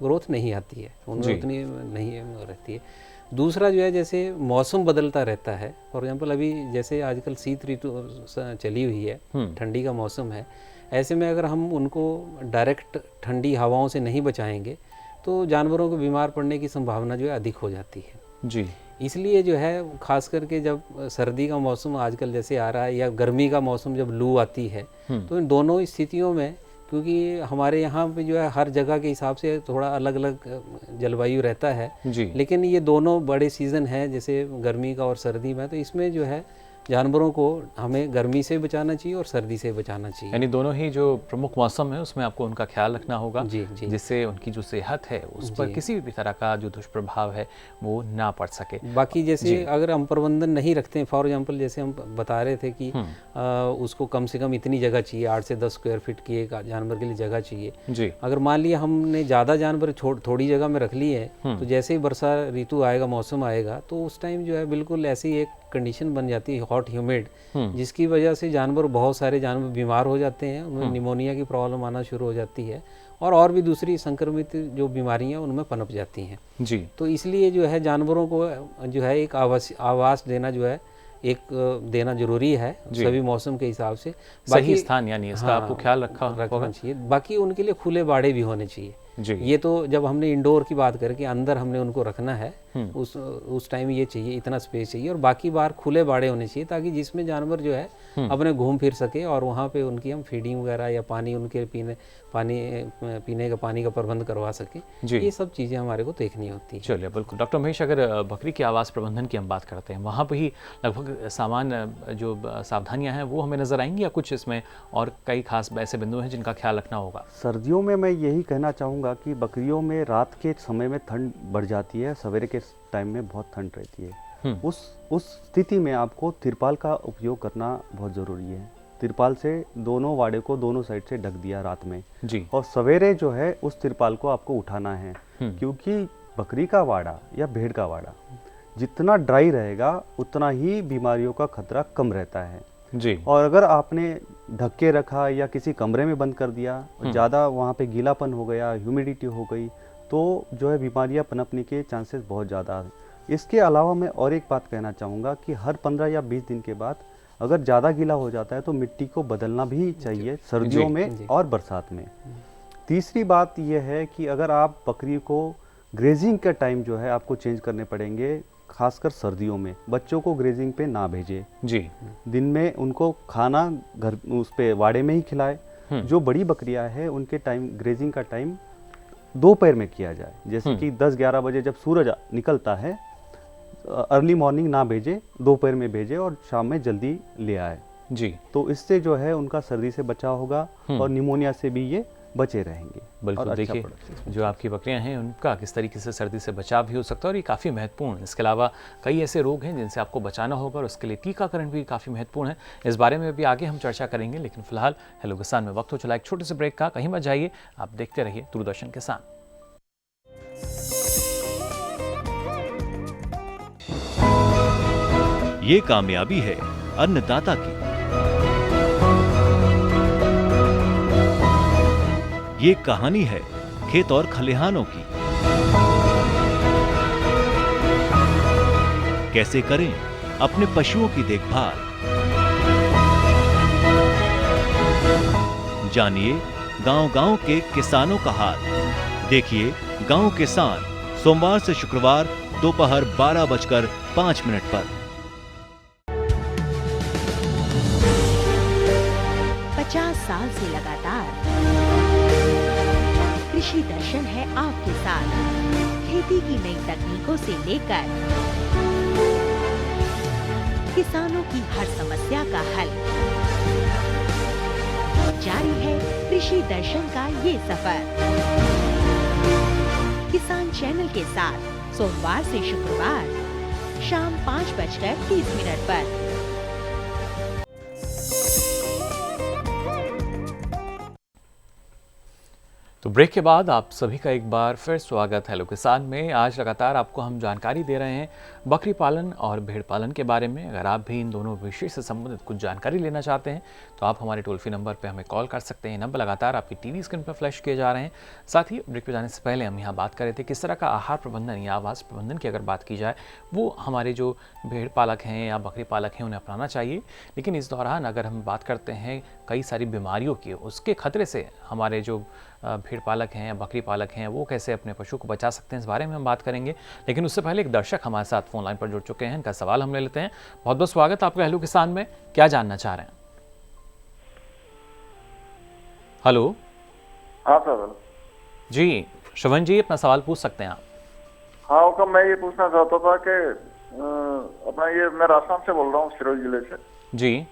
ग्रोथ नहीं आती है, उनमें उतनी नहीं रहती है। दूसरा जो है, जैसे मौसम बदलता रहता है, फॉर एग्जाम्पल अभी जैसे आजकल शीत ऋतु चली हुई है, ठंडी का मौसम है, ऐसे में अगर हम उनको डायरेक्ट ठंडी हवाओं से नहीं बचाएंगे तो जानवरों को बीमार पड़ने की संभावना जो है अधिक हो जाती है जी। इसलिए जो है खास करके जब सर्दी का मौसम आजकल जैसे आ रहा है या गर्मी का मौसम जब लू आती है तो इन दोनों स्थितियों में क्योंकि हमारे यहाँ पे जो है हर जगह के हिसाब से थोड़ा अलग अलग जलवायु रहता है। जी। लेकिन ये दोनों बड़े सीज़न हैं, जैसे गर्मी का और सर्दी में, तो इसमें जो है जानवरों को हमें गर्मी से बचाना चाहिए और सर्दी से बचाना चाहिए। यानी दोनों ही जो प्रमुख मौसम है उसमें आपको उनका ख्याल रखना होगा, जी जी जिससे उनकी जो सेहत है उस पर जी। किसी भी तरह का जो दुष्प्रभाव है वो ना पड़ सके। बाकी जैसे जी। अगर हम प्रबंधन नहीं रखते हैं, फॉर एग्जांपल जैसे हम बता रहे थे कि उसको कम से कम इतनी जगह चाहिए, 8 से 10 स्क्वायर फीट की एक जानवर के लिए जगह चाहिए। जी। अगर मान लिया हमने ज़्यादा जानवर थोड़ी जगह में रख लिए हैं, तो जैसे ही वर्षा ऋतु आएगा, मौसम आएगा, तो उस टाइम जो है बिल्कुल ऐसी एक कंडीशन बन जाती है हॉट ह्यूमिड, जिसकी वजह से जानवर, बहुत सारे जानवर बीमार हो जाते हैं, उनमें निमोनिया की प्रॉब्लम आना शुरू हो जाती है और भी दूसरी संक्रमित जो बीमारियां उनमें पनप जाती हैं। जी। तो इसलिए जो है जानवरों को जो है एक आवास देना जो है एक देना जरूरी है सभी मौसम के हिसाब से। सही स्थान यानी इसका आपको ख्याल रखना चाहिए। बाकी उनके लिए खुले बाड़े भी होने चाहिए। जी। ये तो जब हमने इंडोर की बात करें कि अंदर हमने उनको रखना है, उस टाइम ये चाहिए, इतना स्पेस चाहिए, और बाकी बाहर खुले बाड़े होने चाहिए ताकि जिसमें जानवर जो है अपने घूम फिर सके और वहाँ पे उनकी हम फीडिंग वगैरह या पानी उनके पीने का पानी का प्रबंध करवा सके। ये सब चीज़ें हमारे को देखनी होती है। चलिए, बिल्कुल डॉक्टर महेश, अगर बकरी के आवास प्रबंधन की हम बात करते हैं, वहाँ पर ही लगभग सामान्य जो सावधानियाँ हैं वो हमें नजर आएंगी, या कुछ इसमें और कई खास ऐसे बिंदु हैं जिनका ख्याल रखना होगा? सर्दियों में मैं यही कहना चाहूँगा कि बकरियों में रात के समय में ठंड बढ़ जाती है, सवेरे के टाइम में बहुत ठंड रहती है। उस स्थिति में आपको तिरपाल का उपयोग करना बहुत ज़रूरी है। तिरपाल से दोनों वाड़े को दोनों साइड से ढक दिया रात में जी। और सवेरे जो है उस तिरपाल को आपको उठाना है, क्योंकि बकरी का वाड़ा या भेड़ का वाड़ा जितना ड्राई रहेगा उतना ही बीमारियों का खतरा कम रहता है। जी। और अगर आपने ढक के रखा या किसी कमरे में बंद कर दिया, ज़्यादा वहाँ पे गीलापन हो गया, ह्यूमिडिटी हो गई, तो जो है बीमारियाँ पनपने के चांसेस बहुत ज़्यादा है। इसके अलावा मैं और एक बात कहना चाहूँगा कि हर 15 या 20 दिन के बाद अगर ज़्यादा गीला हो जाता है तो मिट्टी को बदलना भी चाहिए, सर्दियों में और बरसात में। तीसरी बात यह है कि अगर आप बकरी को ग्रेजिंग का टाइम जो है आपको चेंज करने पड़ेंगे, खासकर सर्दियों में। बच्चों को ग्रेजिंग पे ना भेजें जी। दिन में उनको खाना घर उस पे वाड़े में ही खिलाए। जो बड़ी बकरियां हैं उनके टाइम ग्रेजिंग का टाइम दोपहर में किया जाए, जैसे कि 10-11 बजे जब सूरज निकलता है, अर्ली मॉर्निंग ना भेजे, दोपहर में भेजे और शाम में जल्दी ले आए जी। तो इससे जो है उनका सर्दी से बचाव होगा और निमोनिया से भी ये बचे रहेंगे। बिल्कुल, देखिए जो आपकी बकरियां हैं उनका किस तरीके से सर्दी से बचाव भी हो सकता है और ये काफ़ी महत्वपूर्ण। इसके अलावा कई ऐसे रोग हैं जिनसे आपको बचाना होगा और उसके लिए टीकाकरण भी काफ़ी महत्वपूर्ण है। इस बारे में भी आगे हम चर्चा करेंगे, लेकिन फिलहाल हेलो किसान में वक्त हो चला एक छोटे से ब्रेक का। कहीं मत जाइए, आप देखते रहिए दूरदर्शन किसान। ये कामयाबी है अन्नदाता की, ये कहानी है खेत और खलिहानों की। कैसे करें अपने पशुओं की देखभाल, जानिए गांव-गांव के किसानों का हाल। देखिए गांव किसान सोमवार से शुक्रवार दोपहर 12:05 पर। 50 साल से लगातार कृषि दर्शन है आपके साथ। खेती की नई तकनीकों से लेकर किसानों की हर समस्या का हल, जारी है कृषि दर्शन का ये सफर। किसान चैनल के साथ सोमवार से शुक्रवार शाम 5:30 पर। तो ब्रेक के बाद आप सभी का एक बार फिर स्वागत है हेलो किसान में। आज लगातार आपको हम जानकारी दे रहे हैं बकरी पालन और भेड़ पालन के बारे में। अगर आप भी इन दोनों विषय से संबंधित कुछ जानकारी लेना चाहते हैं तो आप हमारे टोल फ्री नंबर पर हमें कॉल कर सकते हैं। नंबर लगातार आपकी टीवी स्क्रीन पर फ्लैश किए जा रहे हैं। साथ ही ब्रेक पे जाने से पहले हम यहाँ बात कर रहे थे किस तरह का आहार प्रबंधन या आवास प्रबंधन की अगर बात की जाए वो हमारे जो भेड़ पालक हैं या बकरी पालक हैं उन्हें अपनाना चाहिए। लेकिन इस दौरान अगर हम बात करते हैं कई सारी बीमारियों की, उसके खतरे से हमारे जो भेड़ पालक हैं या बकरी पालक हैं वो कैसे अपने पशु को बचा सकते हैं, इस बारे में हम बात करेंगे। लेकिन उससे पहले एक दर्शक हमारे साथ फोन लाइन पर जुड़ चुके हैं, इनका सवाल हम ले लेते हैं। बहुत बहुत स्वागत आपका हेलो किसान में। क्या जानना चाह रहे हैं? हेलो हाँ सर। जी श्रवण जी, अपना सवाल पूछ सकते हैं आप। हाँ हुक्म, मैं ये पूछना चाहता था कि अपना ये मैं राजस्थान से बोल रहा हूँ, सिरोही जिले से। जी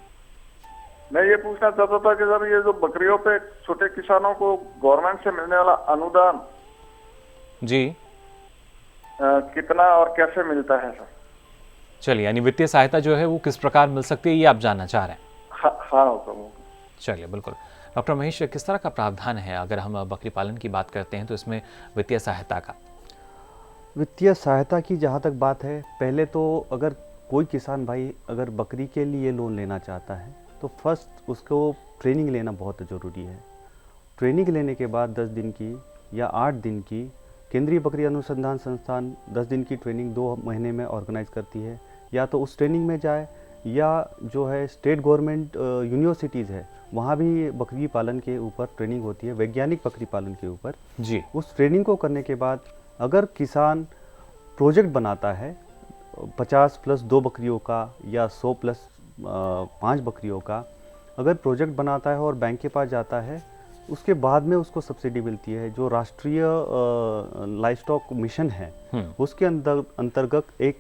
मैं ये पूछना चाहता था कि सर ये जो बकरियों पे छोटे किसानों को गवर्नमेंट से मिलने वाला अनुदान जी कितना और कैसे मिलता है सर? चलिए, यानी वित्तीय सहायता जो है वो किस प्रकार मिल सकती है ये आप जानना चाह रहे हैं। हाँ हुक्म। चलिए बिल्कुल। डॉक्टर महेश, किस तरह का प्रावधान है अगर हम बकरी पालन की बात करते हैं तो इसमें वित्तीय सहायता का? वित्तीय सहायता की जहाँ तक बात है, पहले तो अगर कोई किसान भाई अगर बकरी के लिए लोन लेना चाहता है तो फर्स्ट उसको ट्रेनिंग लेना बहुत ज़रूरी है। ट्रेनिंग लेने के बाद 10 दिन की या 8 दिन की केंद्रीय बकरी अनुसंधान संस्थान 10 दिन की ट्रेनिंग 2 महीने में ऑर्गेनाइज करती है। या तो उस ट्रेनिंग में जाए या जो है स्टेट गवर्नमेंट यूनिवर्सिटीज़ है वहाँ भी बकरी पालन के ऊपर ट्रेनिंग होती है, वैज्ञानिक बकरी पालन के ऊपर। जी उस ट्रेनिंग को करने के बाद अगर किसान प्रोजेक्ट बनाता है 50 प्लस 2 बकरियों का या 100 प्लस 5 बकरियों का, अगर प्रोजेक्ट बनाता है और बैंक के पास जाता है, उसके बाद में उसको सब्सिडी मिलती है। जो राष्ट्रीय लाइव स्टॉक मिशन है उसके अंतर्गत एक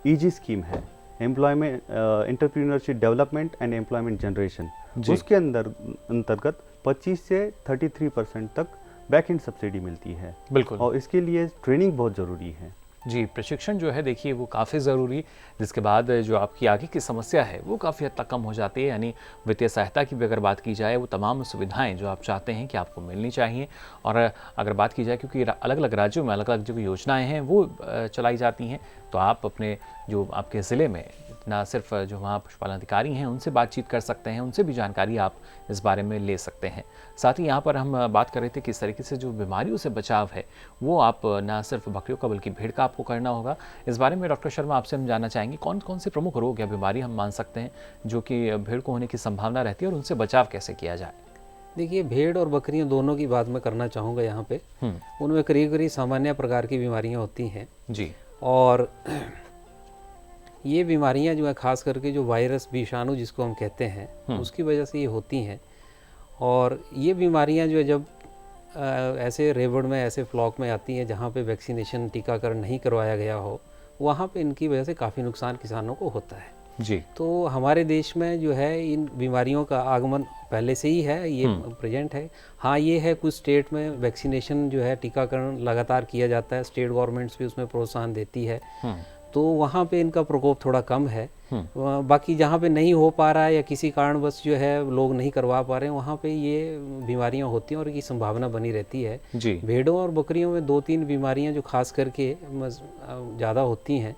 ईजी स्कीम है, employment entrepreneurship development and employment generation. उसके अंतर्गत 25 से 33% तक बैक एंड सब्सिडी मिलती है। बिल्कुल। और इसके लिए ट्रेनिंग बहुत ज़रूरी है। जी, प्रशिक्षण जो है देखिए वो काफ़ी ज़रूरी, जिसके बाद जो आपकी आगे की समस्या है वो काफ़ी हद तक कम हो जाती है। यानी वित्तीय सहायता की भी अगर बात की जाए, वो तमाम सुविधाएं जो आप चाहते हैं कि आपको मिलनी चाहिए। और अगर बात की जाए, क्योंकि अलग अलग राज्यों में अलग अलग जो योजनाएं हैं वो चलाई जाती हैं, तो आप अपने जो आपके ज़िले में ना सिर्फ जो वहाँ पशुपालन अधिकारी हैं उनसे बातचीत कर सकते हैं, उनसे भी जानकारी आप इस बारे में ले सकते हैं। साथ ही यहाँ पर हम बात कर रहे थे किस तरीके से जो बीमारियों से बचाव है वो आप ना सिर्फ बकरियों का बल्कि भेड़ का आपको करना होगा। इस बारे में डॉक्टर शर्मा आपसे हम जानना चाहेंगे कौन कौन से प्रमुख रोग या बीमारी हम मान सकते हैं जो कि भेड़ को होने की संभावना रहती है और उनसे बचाव कैसे किया जाए? देखिए, भेड़ और बकरियां दोनों की बात मैं करना चाहूँगा यहाँ पे। उनमें करीब करीब सामान्य प्रकार की बीमारियाँ होती हैं जी। और ये बीमारियां जो है खास करके जो वायरस विषाणु जिसको हम कहते हैं उसकी वजह से ये होती हैं। और ये बीमारियां जो है जब ऐसे रेवड़ में, ऐसे फ्लॉक में आती हैं जहाँ पे वैक्सीनेशन टीकाकरण नहीं करवाया गया हो, वहाँ पे इनकी वजह से काफ़ी नुकसान किसानों को होता है। जी। तो हमारे देश में जो है इन बीमारियों का आगमन पहले से ही है, ये प्रेजेंट है। हाँ, ये है कुछ स्टेट में वैक्सीनेशन जो है टीकाकरण लगातार किया जाता है, स्टेट गवर्नमेंट्स भी उसमें प्रोत्साहन देती है, तो वहाँ पे इनका प्रकोप थोड़ा कम है। बाकी जहाँ पे नहीं हो पा रहा है या किसी कारणवश जो है लोग नहीं करवा पा रहे हैं, वहाँ पे ये बीमारियाँ होती हैं और इनकी संभावना बनी रहती है। जी। भेड़ों और बकरियों में 2-3 बीमारियाँ जो खास करके ज़्यादा होती हैं।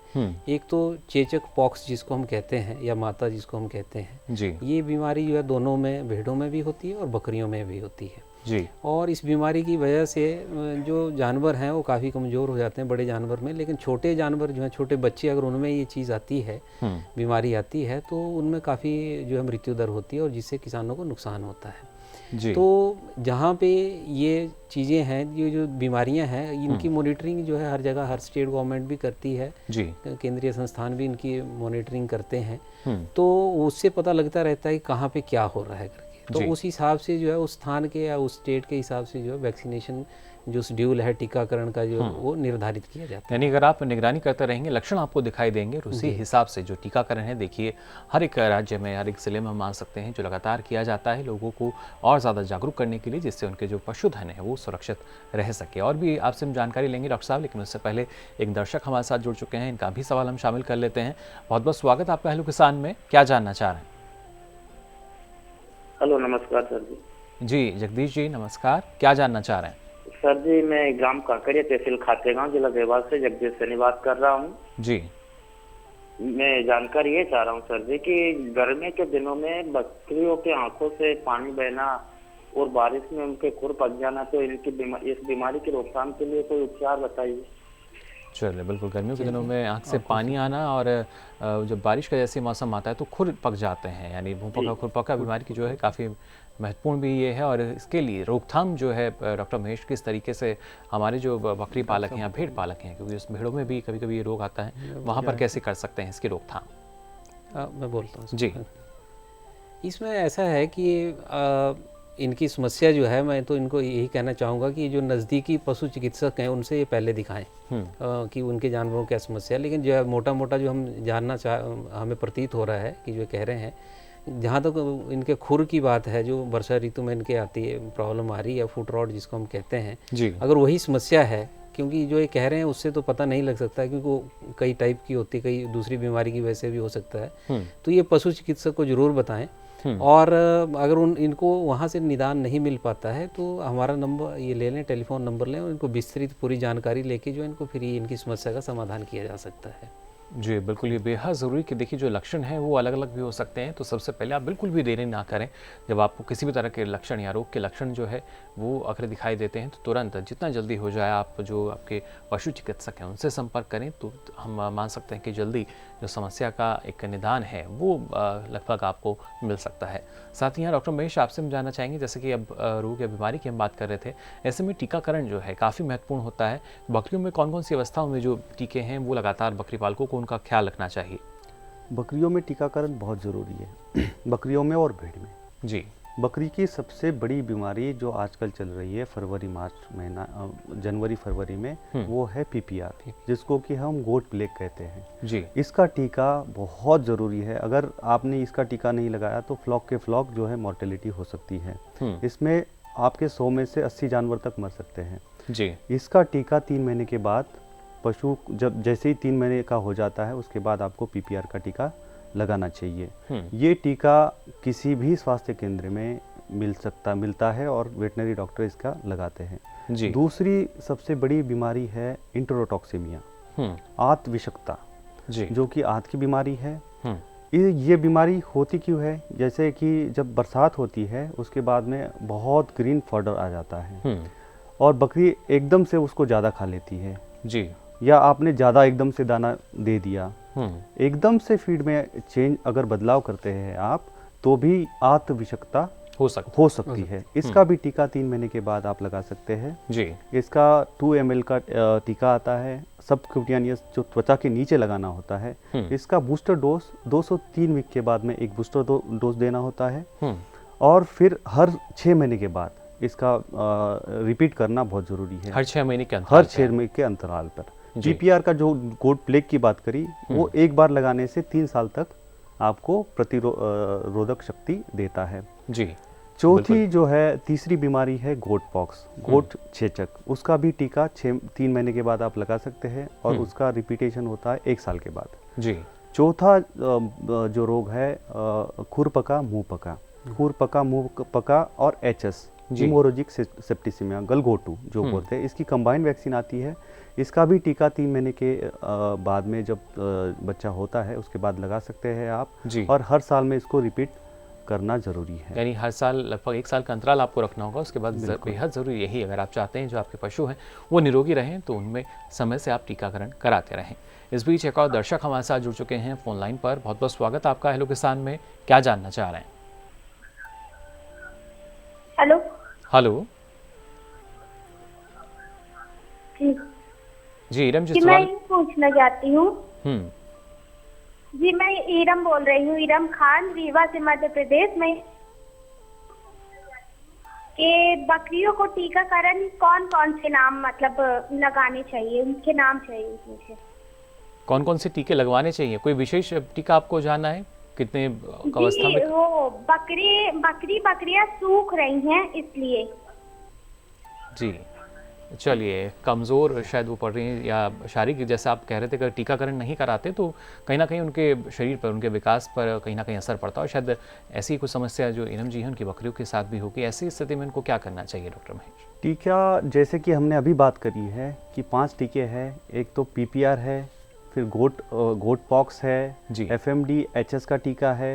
एक तो चेचक पॉक्स जिसको हम कहते हैं या माता जिसको हम कहते हैं। जी। ये बीमारी जो है दोनों में, भेड़ों में भी होती है और बकरियों में भी होती है। जी। और इस बीमारी की वजह से जो जानवर हैं वो काफ़ी कमज़ोर हो जाते हैं, बड़े जानवर में। लेकिन छोटे जानवर जो हैं, छोटे बच्चे, अगर उनमें ये चीज़ आती है, बीमारी आती है, तो उनमें काफ़ी जो है मृत्यु दर होती है और जिससे किसानों को नुकसान होता है। जी। तो जहाँ पे ये चीज़ें हैं, ये जो बीमारियाँ हैं, इनकी मॉनिटरिंग जो है हर जगह हर स्टेट गवर्नमेंट भी करती है। जी। केंद्रीय संस्थान भी इनकी मॉनिटरिंग करते हैं, तो उससे पता लगता रहता है कि कहाँ पे क्या हो रहा है करके। तो उस हिसाब से जो है उस स्थान के या उस स्टेट के हिसाब से जो है वैक्सीनेशन जो शेड्यूल है टीकाकरण का जो वो निर्धारित किया जाता है। यानी अगर आप निगरानी करते रहेंगे, लक्षण आपको दिखाई देंगे और उसी हिसाब से जो टीकाकरण है, देखिए हर एक राज्य में, हर एक जिले में हम मान सकते हैं जो लगातार किया जाता है लोगों को और ज़्यादा जागरूक करने के लिए, जिससे उनके जो पशुधन है वो सुरक्षित रह सके। और भी आपसे हम जानकारी लेंगे डॉक्टर साहब, लेकिन उससे पहले एक दर्शक हमारे साथ जुड़ चुके हैं, इनका भी सवाल हम शामिल कर लेते हैं। बहुत बहुत स्वागत आपका हेलो किसान में, क्या जानना चाह रहे हैं? हेलो, नमस्कार सर जी। जी जगदीश जी नमस्कार, क्या जानना चाह रहे हैं? सर जी, मैं ग्राम काकड़िया, तहसील खातेगांव, जिला देवास से जगदीश सैनी बात कर रहा हूँ जी। मैं जानकारी ये चाह रहा हूँ सर जी कि गर्मी के दिनों में बकरियों के आंखों से पानी बहना और बारिश में उनके खुर पक जाना, तो इस बीमारी की रोकथाम के लिए कोई उपचार बताइए। चलिए बिल्कुल, गर्मियों के दिनों में आँख से पानी आना और जब बारिश का जैसे मौसम आता है तो खुर पक जाते हैं, यानी मुँह पका खुर पका बीमारी की जो है काफ़ी महत्वपूर्ण भी ये है। और इसके लिए रोकथाम जो है डॉक्टर महेश किस तरीके से हमारे जो बकरी पालक हैं या भेड़ पालक हैं, क्योंकि उस भेड़ों में भी कभी कभी ये रोग आता है, वहाँ पर कैसे कर सकते हैं इसकी रोकथाम? मैं बोलता हूँ जी। इसमें ऐसा है कि इनकी समस्या जो है, मैं तो इनको यही कहना चाहूँगा कि जो नज़दीकी पशु चिकित्सक हैं उनसे ये पहले दिखाएं कि उनके जानवरों क्या समस्या है। लेकिन जो मोटा मोटा जो हम हमें प्रतीत हो रहा है कि जो कह रहे हैं, जहाँ तक तो इनके खुर की बात है, जो वर्षा ऋतु में इनके आती है प्रॉब्लम आ रही है, फुट रॉट जिसको हम कहते हैं जी। अगर वही समस्या है, क्योंकि जो ये कह रहे हैं उससे तो पता नहीं लग सकता है, क्योंकि वो कई टाइप की होती है, कई दूसरी बीमारी की वजह से भी हो सकता है। तो ये पशु चिकित्सक को ज़रूर बताएं। और अगर इनको वहाँ से निदान नहीं मिल पाता है तो हमारा नंबर ये ले लें, टेलीफोन नंबर लें और इनको विस्तृत पूरी जानकारी लेके जो इनको फिर इनकी समस्या का समाधान किया जा सकता है। जी बिल्कुल, ये बेहद ज़रूरी कि देखिए जो लक्षण हैं वो अलग अलग भी हो सकते हैं, तो सबसे पहले आप बिल्कुल भी देरी ना करें। जब आपको किसी भी तरह के लक्षण या रोग के लक्षण जो है वो अगर दिखाई देते हैं तो तुरंत जितना जल्दी हो जाए आप जो आपके पशु चिकित्सक हैं उनसे संपर्क करें, तो हम मान सकते हैं कि जल्दी जो समस्या का एक निदान है वो लगभग आपको मिल सकता है। साथ ही यहाँ डॉक्टर महेश आपसे हम जानना चाहेंगे, जैसे कि अब रोग या बीमारी की हम बात कर रहे थे, ऐसे में टीकाकरण जो है काफ़ी महत्वपूर्ण होता है। बकरियों में कौन कौन सी अवस्थाओं में जो टीके हैं वो लगातार बकरी पालकों को उनका ख्याल रखना चाहिए? बकरियों में टीकाकरण बहुत ज़रूरी है, बकरियों में और भेड़ में। जी। बकरी की सबसे बड़ी बीमारी जो आजकल चल रही है फरवरी मार्च महीना, जनवरी फरवरी में, वो है PPR, जिसको कि हम गोट प्लेग कहते हैं। जी। इसका टीका बहुत ज़रूरी है। अगर आपने इसका टीका नहीं लगाया तो फ्लॉक के फ्लॉक जो है मॉर्टेलिटी हो सकती है। इसमें आपके 100 में से 80 जानवर तक मर सकते हैं। जी। इसका टीका 3 महीने के बाद, पशु जब जैसे ही 3 महीने का हो जाता है उसके बाद आपको PPR का टीका लगाना चाहिए। ये टीका किसी भी स्वास्थ्य केंद्र में मिलता है और वेटनरी डॉक्टर इसका लगाते हैं। जी। दूसरी सबसे बड़ी बीमारी है इंटेरोटॉक्सिमिया, आंत विषक्ता, जो कि आंत की बीमारी है। ये बीमारी होती क्यों है? जैसे कि जब बरसात होती है उसके बाद में बहुत ग्रीन फॉडर आ जाता है और बकरी एकदम से उसको ज़्यादा खा लेती है। जी। या आपने ज़्यादा एकदम से दाना दे दिया, एकदम से फीड में चेंज अगर बदलाव करते हैं आप, तो भी आंत विषक्ता हो सकती है। इसका भी टीका 3 महीने के बाद आप लगा सकते हैं। जी। इसका 2 ml का टीका आता है, सबक्यूटेनियस जो त्वचा के नीचे लगाना होता है। इसका बूस्टर डोज 203 वीक के बाद में एक बूस्टर डोज देना होता है और फिर हर 6 महीने के बाद इसका रिपीट करना बहुत ज़रूरी है। हर 6 महीने के अंतराल पर। PPR का जो गोट प्लेग की बात करी, वो एक बार लगाने से 3 साल तक आपको प्रतिरोधक शक्ति देता है। जी। चौथी जो है, तीसरी बीमारी है गोट पॉक्स, गोट चेचक। उसका भी टीका 3 महीने के बाद आप लगा सकते हैं और उसका रिपीटेशन होता है 1 साल के बाद। जी। चौथा जो रोग है खुरपका मुंह पका, खुरपका मुंह पका और HS, हिमोरेजिक सेप्टिसिमिया, गलघोटू जो बोलते हैं, इसकी कंबाइंड वैक्सीन आती है। इसका भी टीका 3 महीने के बाद में जब बच्चा होता है उसके बाद लगा सकते हैं आप। और हर साल में इसको रिपीट करना जरूरी है। यानी हर साल लगभग 1 साल का अंतराल आपको रखना होगा। उसके बाद बेहद ज़रूरी यही, अगर आप चाहते हैं जो आपके पशु हैं वो निरोगी रहें तो उनमें समय से आप टीकाकरण कराते रहें। इस बीच एक और दर्शक हमारे साथ जुड़ चुके हैं फोन लाइन पर। बहुत बहुत स्वागत आपका हेलो किसान में। क्या जानना चाह रहे हैं? हेलो हेलो जी इरम जी, मैं पूछना चाहती हूँ। जी मैं इरम बोल रही हूँ, इरम खान, रीवा से, मध्य प्रदेश में। कि बकरियों को टीकाकरण कौन कौन से नाम मतलब लगाने चाहिए, उनके नाम चाहिए मुझे। कौन कौन से टीके लगवाने चाहिए? कोई विशेष टीका आपको जानना है? कितने अवस्था में? वो बकरियां सूख रही हैं इसलिए। जी चलिए, कमज़ोर शायद वो पड़ रही हैं या शारीरिक, जैसे आप कह रहे थे, अगर टीकाकरण नहीं कराते तो कहीं ना कहीं उनके शरीर पर, उनके विकास पर कहीं ना कहीं असर पड़ता है। और शायद ऐसी कुछ समस्या जो इरम जी हैं उनकी बकरियों के साथ भी होगी। ऐसी स्थिति में उनको क्या करना चाहिए डॉक्टर महेश? टीका जैसे कि हमने अभी बात करी है कि 5 टीके हैं। एक तो PPR है, फिर गोट पॉक्स है, FMD HS का टीका है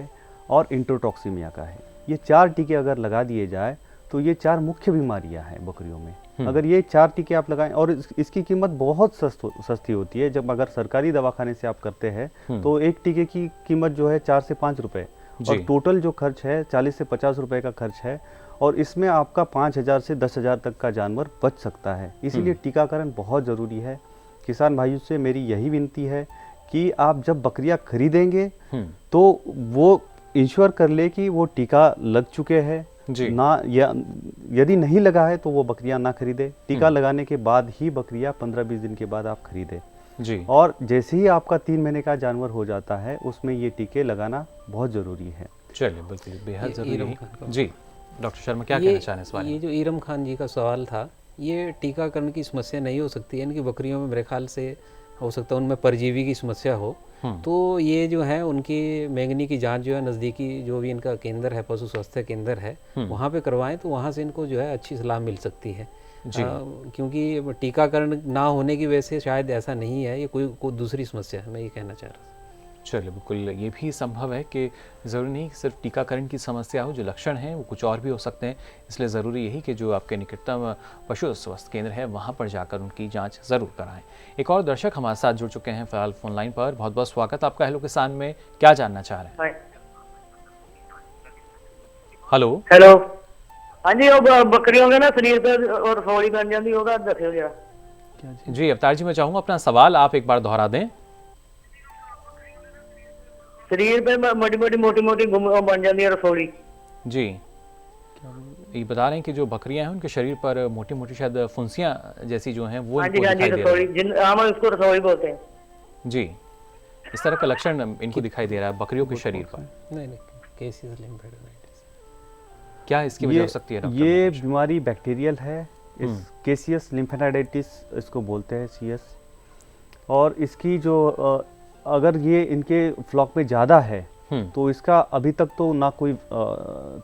और इंटेरोटॉक्सिमिया का है। ये 4 टीके अगर लगा दिए जाए तो ये 4 मुख्य बीमारियां हैं बकरियों में। अगर ये 4 टीके आप लगाएं, और इसकी कीमत बहुत सस्ती होती है। जब अगर सरकारी दवाखाने से आप करते हैं तो एक टीके की कीमत जो है 4 से 5 रुपए, और टोटल जो खर्च है 40 से 50 रुपए का खर्च है। और इसमें आपका 5,000 से 10,000 तक का जानवर बच सकता है। इसीलिए टीकाकरण बहुत ज़रूरी है। किसान भाइयों से मेरी यही विनती है कि आप जब बकरियां खरीदेंगे तो वो इंश्योर कर ले कि वो टीका लग चुके हैं, जी। ना या यदि नहीं लगा है तो वो बकरियां ना खरीदे। टीका लगाने के बाद ही बकरियां 15-20 दिन के बाद आप खरीदें जी। और जैसे ही आपका 3 महीने का जानवर हो जाता है उसमें ये टीके लगाना बहुत ज़रूरी है। चलिए, बिल्कुल बेहद ज़रूरी ईरम है। खान का- जी डॉक्टर शर्मा क्या कहना चाह रहे हैं इस बारे ये में? जो ईरम खान जी का सवाल था, ये टीकाकरण की समस्या नहीं हो सकती है। इनकी बकरियों में मेरे ख्याल से हो सकता है उनमें परजीवी की समस्या हो, तो ये जो है उनकी मैंगनी की जांच जो है नज़दीकी जो भी इनका केंद्र है, पशु स्वास्थ्य केंद्र है, वहाँ पे करवाएं तो वहाँ से इनको जो है अच्छी सलाह मिल सकती है। क्योंकि टीकाकरण ना होने की वजह से शायद ऐसा नहीं है, ये कोई दूसरी समस्या है, मैं ये कहना चाह रहा था। चलिए, बिल्कुल ये भी संभव है कि ज़रूरी नहीं कि सिर्फ टीकाकरण की समस्या हो, जो लक्षण हैं वो कुछ और भी हो सकते हैं। इसलिए ज़रूरी यही कि जो आपके निकटतम पशु स्वास्थ्य केंद्र है वहाँ पर जाकर उनकी जांच ज़रूर कराएं। एक और दर्शक हमारे साथ जुड़ चुके हैं फिलहाल फोन लाइन पर। बहुत बहुत स्वागत आपका। हेलो किसान में क्या जानना चाह रहे हैं? हेलो हेलो, हाँ जी, वो बकरियों के ना शरीर पे और फौड़ी बन जाती होगा, दसियो जरा। जी अवतार जी, मैं चाहूँगा अपना सवाल आप एक बार दोहरा दें। शरीर पे मोटी मोटी बन जाती है रसोड़ी। जी, ये बता रहे हैं कि जो बकरियां हैं उनके शरीर पर मोटी मोटी शायद फुंसियां जैसी जो हैं वो हाँ इनको जी, हाँ जी, दिखाई दे रही रसोड़ी, हम उसको रसोड़ी बोलते हैं। हैं। जी, इस तरह का लक्षण इनको दिखाई दे रहा है बकरियों के शरीर पर। नहीं, केसियस लिम्फेडेनाइटिस क्या इसकी वजह हो सकती है डॉक्टर? ये बीमारी बैक्टीरियल है, इस केसियस लिम्फेडेनाइटिस इसको बोलते हैं, CS। और इसकी जो अगर ये इनके फ्लॉक में ज़्यादा है तो इसका अभी तक तो ना कोई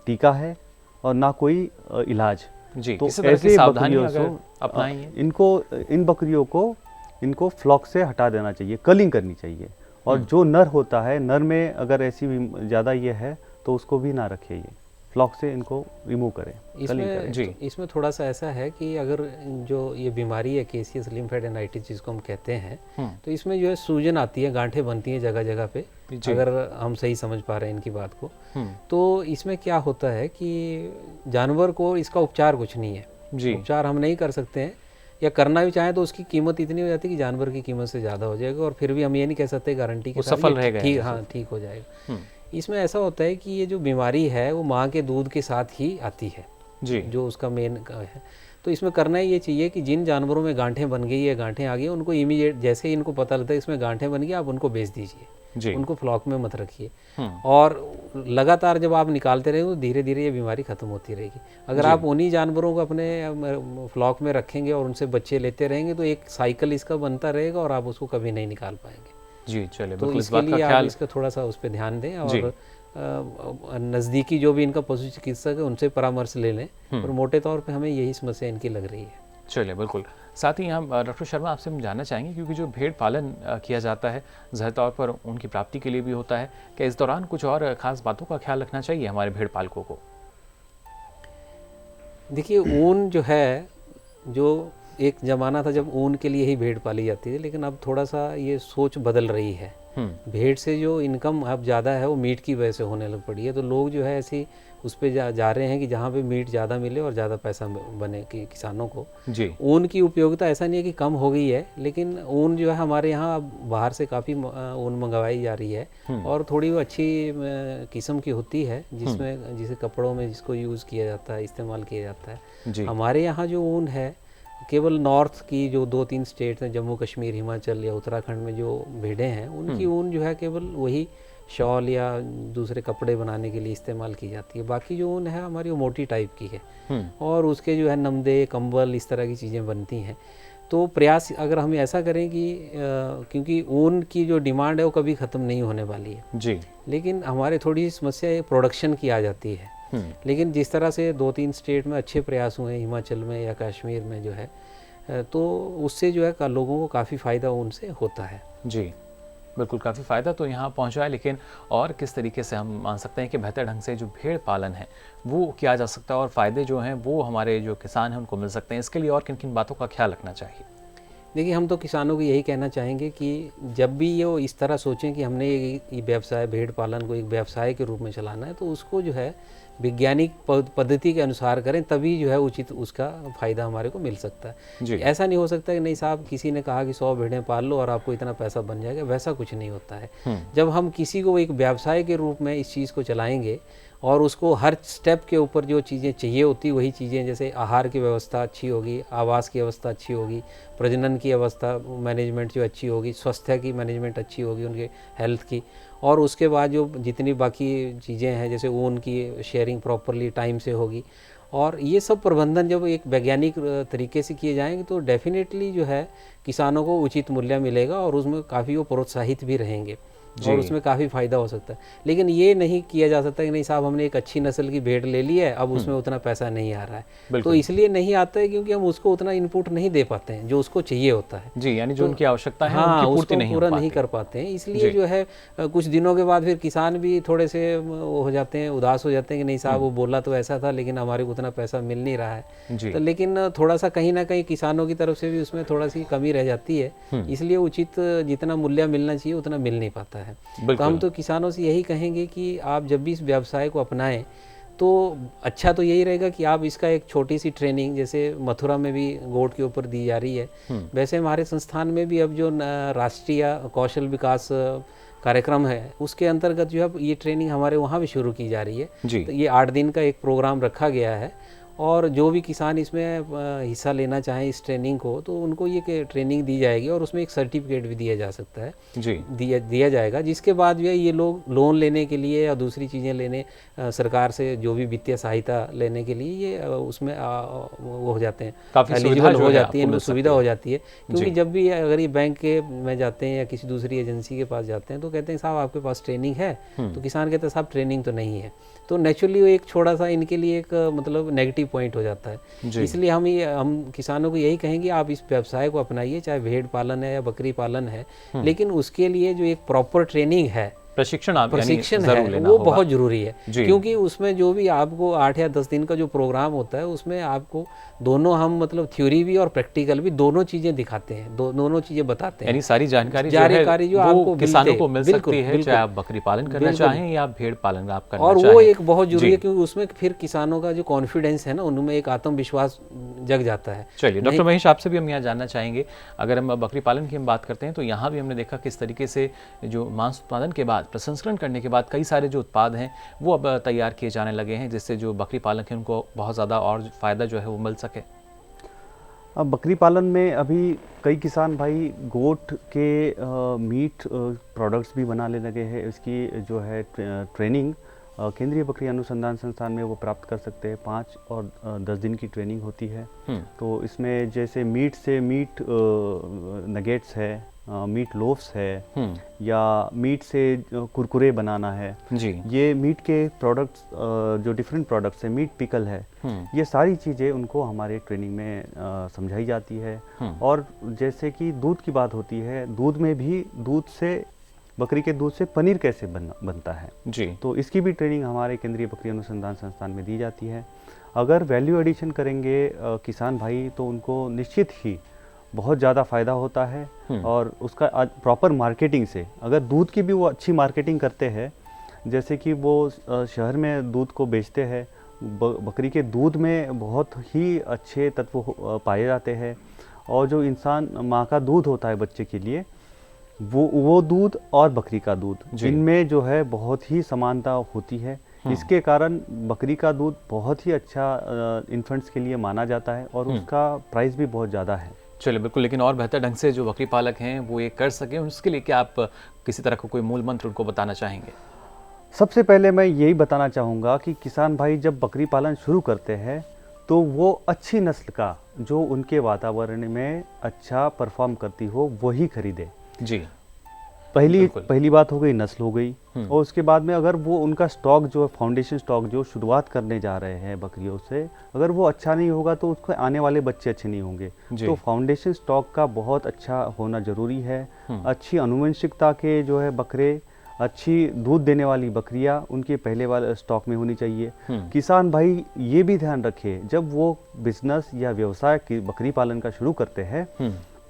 टीका है और ना कोई इलाज। जी, तो किसी तरह की ऐसे सावधानी बकरियों अगर को अपनाएंगे इन बकरियों को इनको फ्लॉक से हटा देना चाहिए, कलिंग करनी चाहिए। और जो नर होता है, नर में अगर ऐसी ज़्यादा ये है तो उसको भी ना रखे, ये फ्लॉक से इनको रिमूव करें, कलिंग करें। जी, इसमें थोड़ा सा ऐसा है कि अगर जो ये बीमारी है केसियस लिम्फेडेनाइटिस जिसको हम कहते हैं, तो इसमें जो है सूजन आती है, गांठें बनती हैं जगह जगह पे, अगर हम सही समझ पा रहे हैं इनकी बात को। तो इसमें क्या होता है कि जानवर को इसका उपचार कुछ नहीं है। जी, उपचार हम नहीं कर सकते हैं, या करना भी चाहें तो उसकी कीमत इतनी हो जाती है कि जानवर की कीमत से ज़्यादा हो जाएगा, और फिर भी हम ये नहीं कह सकते गारंटी के साथ सफल रहेगा, ठीक, हाँ ठीक हो जाएगा। इसमें ऐसा होता है कि ये जो बीमारी है वो माँ के दूध के साथ ही आती है, जी, जो उसका मेन है। तो इसमें करना ये चाहिए कि जिन जानवरों में गांठें बन गई या गांठें आ गई, उनको इमीडिएट जैसे ही इनको पता लगता है इसमें गांठें बन गई, आप उनको बेच दीजिए, उनको फ्लॉक में मत रखिए। और लगातार जब आप निकालते रहेंगे तो धीरे धीरे ये बीमारी खत्म होती रहेगी। अगर आप उन्हीं जानवरों को अपने फ्लॉक में रखेंगे और उनसे बच्चे लेते रहेंगे तो एक साइकिल इसका बनता रहेगा और आप उसको कभी नहीं निकाल पाएंगे। जी, चलिए, तो इसके लिए आप इसका थोड़ा सा उस पर ध्यान दें और नज़दीकी जो भी इनका पशु चिकित्सक है उनसे परामर्श ले लें। और मोटे तौर पे हमें यही समस्या इनकी लग रही है। चलिए, बिल्कुल। साथ ही यहाँ डॉक्टर शर्मा आपसे हम जानना चाहेंगे, क्योंकि जो भेड़ पालन किया जाता है ज़ाहिर तौर पर उनकी प्राप्ति के लिए भी होता है, क्या इस दौरान कुछ और ख़ास बातों का ख्याल रखना चाहिए हमारे भेड़ पालकों को? देखिए, ऊन जो है, जो एक ज़माना था जब ऊन के लिए ही भेड़ पाली जाती थी, लेकिन अब थोड़ा सा ये सोच बदल रही है। भेड़ से जो इनकम अब ज़्यादा है वो मीट की वजह से होने लग पड़ी है। तो लोग जो है ऐसी उस पर जा रहे हैं कि जहाँ पे मीट ज़्यादा मिले और ज़्यादा पैसा बने कि किसानों को। जी, ऊन की उपयोगिता ऐसा नहीं है कि कम हो गई है, लेकिन ऊन जो है हमारे यहाँ बाहर से काफ़ी ऊन मंगवाई जा रही है और थोड़ी वो अच्छी किस्म की होती है, जिसमें जिसे कपड़ों में जिसको यूज़ किया जाता है, इस्तेमाल किया जाता है। हमारे यहाँ जो ऊन है केवल नॉर्थ की जो 2-3 स्टेट हैं, जम्मू कश्मीर, हिमाचल या उत्तराखंड में जो भेड़ें हैं, उनकी ऊन जो है केवल वही शॉल या दूसरे कपड़े बनाने के लिए इस्तेमाल की जाती है। बाकी जो ऊन है हमारी वो मोटी टाइप की है और उसके जो है नमदे, कंबल, इस तरह की चीज़ें बनती हैं। तो प्रयास अगर हम ऐसा करें कि क्योंकि ऊन की जो डिमांड है वो कभी ख़त्म नहीं होने वाली है जी, लेकिन हमारे थोड़ी समस्या ये प्रोडक्शन की आ जाती है। लेकिन जिस तरह से 2-3 स्टेट में अच्छे प्रयास हुए, हिमाचल में या कश्मीर में जो है, तो उससे जो है लोगों को काफ़ी फ़ायदा उनसे होता है। जी, बिल्कुल, काफ़ी फ़ायदा तो यहाँ पहुँचा है, लेकिन और किस तरीके से हम मान सकते हैं कि बेहतर ढंग से जो भेड़ पालन है वो किया जा सकता है और फ़ायदे जो हैं वो हमारे जो किसान हैं उनको मिल सकते हैं? इसके लिए और किन किन बातों का ख्याल रखना चाहिए? देखिए, हम तो किसानों को यही कहना चाहेंगे कि जब भी ये इस तरह सोचें कि हमने ये व्यवसाय, भेड़ पालन को एक व्यवसाय के रूप में चलाना है, तो उसको जो है वैज्ञानिक पद्धति के अनुसार करें, तभी जो है उचित उसका फ़ायदा हमारे को मिल सकता है। ऐसा नहीं हो सकता कि नहीं साहब किसी ने कहा कि 100 भेड़ें पाल लो और आपको इतना पैसा बन जाएगा, वैसा कुछ नहीं होता है। जब हम किसी को एक व्यवसाय के रूप में इस चीज़ को चलाएंगे और उसको हर स्टेप के ऊपर जो चीज़ें चाहिए होती वही चीज़ें, जैसे आहार की व्यवस्था अच्छी होगी, आवास की व्यवस्था अच्छी होगी, प्रजनन की अवस्था मैनेजमेंट जो अच्छी होगी, स्वास्थ्य की मैनेजमेंट अच्छी होगी उनके हेल्थ की, और उसके बाद जो जितनी बाकी चीज़ें हैं जैसे ऊन की शेयरिंग प्रॉपरली टाइम से होगी, और ये सब प्रबंधन जब एक वैज्ञानिक तरीके से किए जाएंगे तो डेफिनेटली जो है किसानों को उचित मूल्य मिलेगा और उसमें काफ़ी वो प्रोत्साहित भी रहेंगे और उसमें काफ़ी फ़ायदा हो सकता है। लेकिन ये नहीं किया जा सकता कि नहीं साहब हमने एक अच्छी नस्ल की भेड़ ले ली है, अब उसमें उतना पैसा नहीं आ रहा है। तो इसलिए नहीं आता है क्योंकि हम उसको उतना इनपुट नहीं दे पाते हैं जो उसको चाहिए होता है। जी, यानी जो उनकी आवश्यकता है हाँ, उनकी पूर्ति उसको पूरा नहीं कर पाते हैं। इसलिए जो है कुछ दिनों के बाद फिर किसान भी थोड़े से हो जाते हैं, उदास हो जाते हैं कि नहीं साहब वो बोला तो ऐसा था लेकिन हमारे को उतना पैसा मिल नहीं रहा है। तो लेकिन थोड़ा सा कहीं ना कहीं किसानों की तरफ से भी उसमें थोड़ा सी कमी रह जाती है, इसलिए उचित जितना मूल्य मिलना चाहिए उतना मिल नहीं पाता है। तो हम तो किसानों से यही कहेंगे कि आप जब भी इस व्यवसाय को अपनाएं तो अच्छा तो यही रहेगा कि आप इसका एक छोटी सी ट्रेनिंग, जैसे मथुरा में भी गोट के ऊपर दी जा रही है, वैसे हमारे संस्थान में भी अब जो राष्ट्रीय कौशल विकास कार्यक्रम है उसके अंतर्गत जो है ये ट्रेनिंग हमारे वहाँ भी शुरू की जा रही है। तो ये 8 दिन का एक प्रोग्राम रखा गया है और जो भी किसान इसमें हिस्सा लेना चाहें इस ट्रेनिंग को तो उनको ये ट्रेनिंग दी जाएगी और उसमें एक सर्टिफिकेट भी दिया जा सकता है जी दिया जाएगा, जिसके बाद जो है ये लोग लोन लेने के लिए या दूसरी चीज़ें लेने सरकार से जो भी वित्तीय सहायता लेने के लिए ये उसमें वो हो जाते हैं, काफ़ी एलिजिबल हो जाती है, इनको सुविधा हो जाती है। क्योंकि जब भी अगर ये बैंक के में जाते हैं या किसी दूसरी एजेंसी के पास जाते हैं तो कहते हैं साहब आपके पास ट्रेनिंग है, तो किसान कहते हैं साहब ट्रेनिंग तो नहीं है, तो नेचुरली वो एक थोड़ा सा इनके लिए एक मतलब नेगेटिव पॉइंट हो जाता है। इसलिए हम किसानों को यही कहेंगे आप इस व्यवसाय को अपनाइए, चाहे भेड़ पालन है या बकरी पालन है, लेकिन उसके लिए जो एक प्रॉपर ट्रेनिंग है, प्रशिक्षण है वो बहुत जरूरी है। क्योंकि उसमें जो भी आपको 8 या 10 दिन का जो प्रोग्राम होता है उसमें आपको दोनों हम मतलब थ्योरी भी और प्रैक्टिकल भी दोनों चीजें दिखाते हैं, दोनों चीजें बताते हैं। यानी सारी जानकारी जो आपको किसानों को मिल सकती है, चाहे आप बकरी पालन करना चाहें या भेड़ पालन आप करना और चाहें। वो एक बहुत जरूरी है क्योंकि उसमें फिर किसानों का जो कॉन्फिडेंस है ना उनमें एक आत्मविश्वास जग जाता है। चलिए डॉक्टर महेश आपसे भी हम यहाँ जानना चाहेंगे, अगर हम बकरी पालन की हम बात करते हैं तो यहाँ भी हमने देखा किस तरीके से जो मांस उत्पादन के बाद प्रसंस्करण करने के बाद कई सारे जो उत्पाद हैं वो अब तैयार किए जाने लगे हैं जिससे जो बकरी पालक हैं उनको बहुत ज़्यादा और फ़ायदा जो है वो मिल सके। अब बकरी पालन में अभी कई किसान भाई गोट के मीट प्रोडक्ट्स भी बनाने लगे हैं। इसकी जो है ट्रेनिंग केंद्रीय बकरी अनुसंधान संस्थान में वो प्राप्त कर सकते हैं। 5 और 10 दिन की ट्रेनिंग होती है। तो इसमें जैसे मीट से मीट नगेट्स है, मीट लोफ्स है या मीट से कुरकुरे बनाना है जी, ये मीट के प्रोडक्ट्स जो डिफरेंट प्रोडक्ट्स है, मीट पिकल है, ये सारी चीज़ें उनको हमारे ट्रेनिंग में समझाई जाती है। और जैसे कि दूध की बात होती है, दूध में भी बकरी के दूध से पनीर कैसे बनता है जी, तो इसकी भी ट्रेनिंग हमारे केंद्रीय बकरी अनुसंधान संस्थान में दी जाती है। अगर वैल्यू एडिशन करेंगे किसान भाई तो उनको निश्चित ही बहुत ज़्यादा फ़ायदा होता है। और उसका प्रॉपर मार्केटिंग से, अगर दूध की भी वो अच्छी मार्केटिंग करते हैं, जैसे कि वो शहर में दूध को बेचते हैं, बकरी के दूध में बहुत ही अच्छे तत्व पाए जाते हैं और जो इंसान माँ का दूध होता है बच्चे के लिए, वो दूध और बकरी का दूध इनमें जो है बहुत ही समानता होती है। इसके कारण बकरी का दूध बहुत ही अच्छा इन्फेंट्स के लिए माना जाता है और उसका प्राइस भी बहुत ज़्यादा है। चलिए बिल्कुल, लेकिन और बेहतर ढंग से जो बकरी पालक हैं वो ये कर सकें उसके लिए क्या आप किसी तरह का कोई मूल मंत्र उनको बताना चाहेंगे? सबसे पहले मैं यही बताना चाहूँगा कि किसान भाई जब बकरी पालन शुरू करते हैं तो वो अच्छी नस्ल का जो उनके वातावरण में अच्छा परफॉर्म करती हो वही खरीदे जी। पहली बात हो गई, नस्ल हो गई। और उसके बाद में अगर वो उनका स्टॉक जो फाउंडेशन स्टॉक जो शुरुआत करने जा रहे हैं बकरियों से, अगर वो अच्छा नहीं होगा तो उसके आने वाले बच्चे अच्छे नहीं होंगे। तो फाउंडेशन स्टॉक का बहुत अच्छा होना जरूरी है। अच्छी आनुवंशिकता के जो है बकरे, अच्छी दूध देने वाली बकरियां उनके पहले वाले स्टॉक में होनी चाहिए। किसान भाई ये भी ध्यान रखे जब वो बिजनेस या व्यवसाय की बकरी पालन का शुरू करते हैं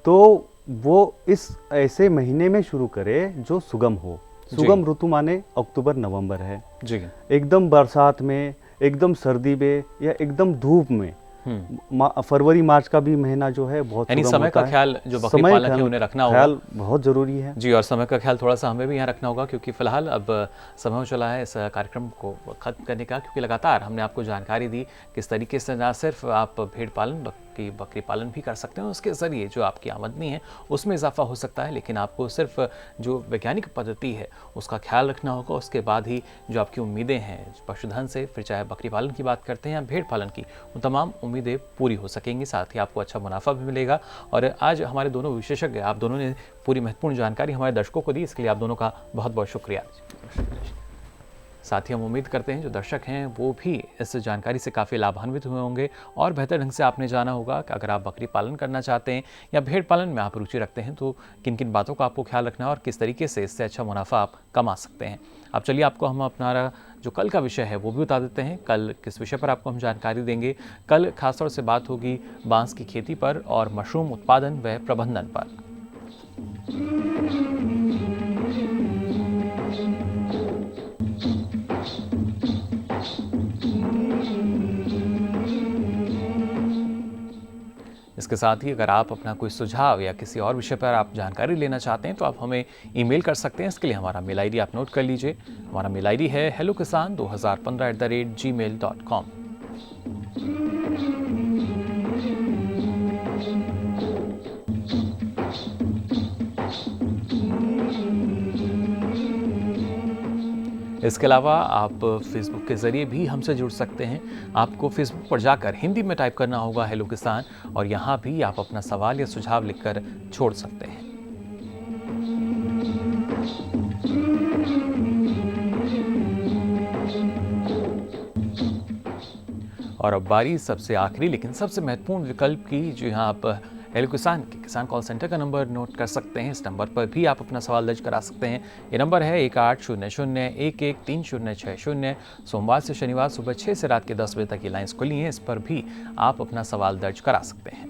तो वो इस ऐसे महीने में शुरू करे जो सुगम हो। सुगम ऋतु माने अक्टूबर नवंबर है जी। एकदम बरसात में, एकदम सर्दी में या एकदम धूप में फरवरी मार्च का भी महीना जो है बहुत यानी सुगम समय होता का है। ख्याल जो बकरी समय पालक है उन्हें रखना होगा। ख्याल बहुत ज़रूरी है जी, और समय का ख्याल थोड़ा सा हमें भी यहाँ रखना होगा, क्योंकि फिलहाल अब समय हो चला है इस कार्यक्रम को खत्म करने का, क्योंकि लगातार हमने आपको जानकारी दी किस तरीके से न सिर्फ आप भेड़ पालन बकरी पालन भी कर सकते हैं, उसके ज़रिए जो आपकी आमदनी है उसमें इजाफा हो सकता है, लेकिन आपको सिर्फ जो वैज्ञानिक पद्धति है उसका ख्याल रखना होगा। उसके बाद ही जो आपकी उम्मीदें हैं पशुधन से, फिर चाहे बकरी पालन की बात करते हैं या भेड़ पालन की, उन तमाम उम्मीदें पूरी हो सकेंगी, साथ ही आपको अच्छा मुनाफा भी मिलेगा। और आज हमारे दोनों विशेषज्ञ, आप दोनों ने पूरी महत्वपूर्ण जानकारी हमारे दर्शकों को दी, इसके लिए आप दोनों का बहुत बहुत शुक्रिया। साथ ही हम उम्मीद करते हैं जो दर्शक हैं वो भी इस जानकारी से काफ़ी लाभान्वित हुए होंगे और बेहतर ढंग से आपने जाना होगा कि अगर आप बकरी पालन करना चाहते हैं या भेड़ पालन में आप रुचि रखते हैं तो किन किन बातों का आपको ख्याल रखना है और किस तरीके से इससे अच्छा मुनाफा आप कमा सकते हैं। अब चलिए आपको हम अपना जो कल का विषय है वो भी बता देते हैं। कल किस विषय पर आपको हम जानकारी देंगे? कल खासतौर से बात होगी बांस की खेती पर और मशरूम उत्पादन व प्रबंधन पर। इसके साथ ही अगर आप अपना कोई सुझाव या किसी और विषय पर आप जानकारी लेना चाहते हैं तो आप हमें ईमेल कर सकते हैं। इसके लिए हमारा मेल आईडी आप नोट कर लीजिए। हमारा मेल आईडी है hellokisan2015@gmail.com। इसके अलावा आप फेसबुक के ज़रिए भी हमसे जुड़ सकते हैं। आपको फेसबुक पर जाकर हिंदी में टाइप करना होगा हेलो किसान, और यहाँ भी आप अपना सवाल या सुझाव लिखकर छोड़ सकते हैं। और अब बारी सबसे आखिरी लेकिन सबसे महत्वपूर्ण विकल्प की, जो यहाँ आप हेलो किसान के किसान कॉल सेंटर का नंबर नोट कर सकते हैं। इस नंबर पर भी आप अपना सवाल दर्ज करा सकते हैं। ये नंबर है 1800-113060। सोमवार से शनिवार सुबह 6 से रात के 10 बजे तक ये लाइन्स खुली हैं। इस पर भी आप अपना सवाल दर्ज करा सकते हैं।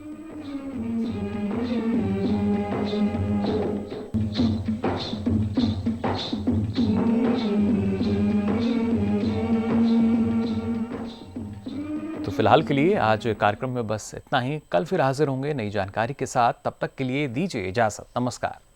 तो फिलहाल के लिए आज कार्यक्रम में बस इतना ही। कल फिर हाजिर होंगे नई जानकारी के साथ। तब तक के लिए दीजिए इजाजत। नमस्कार।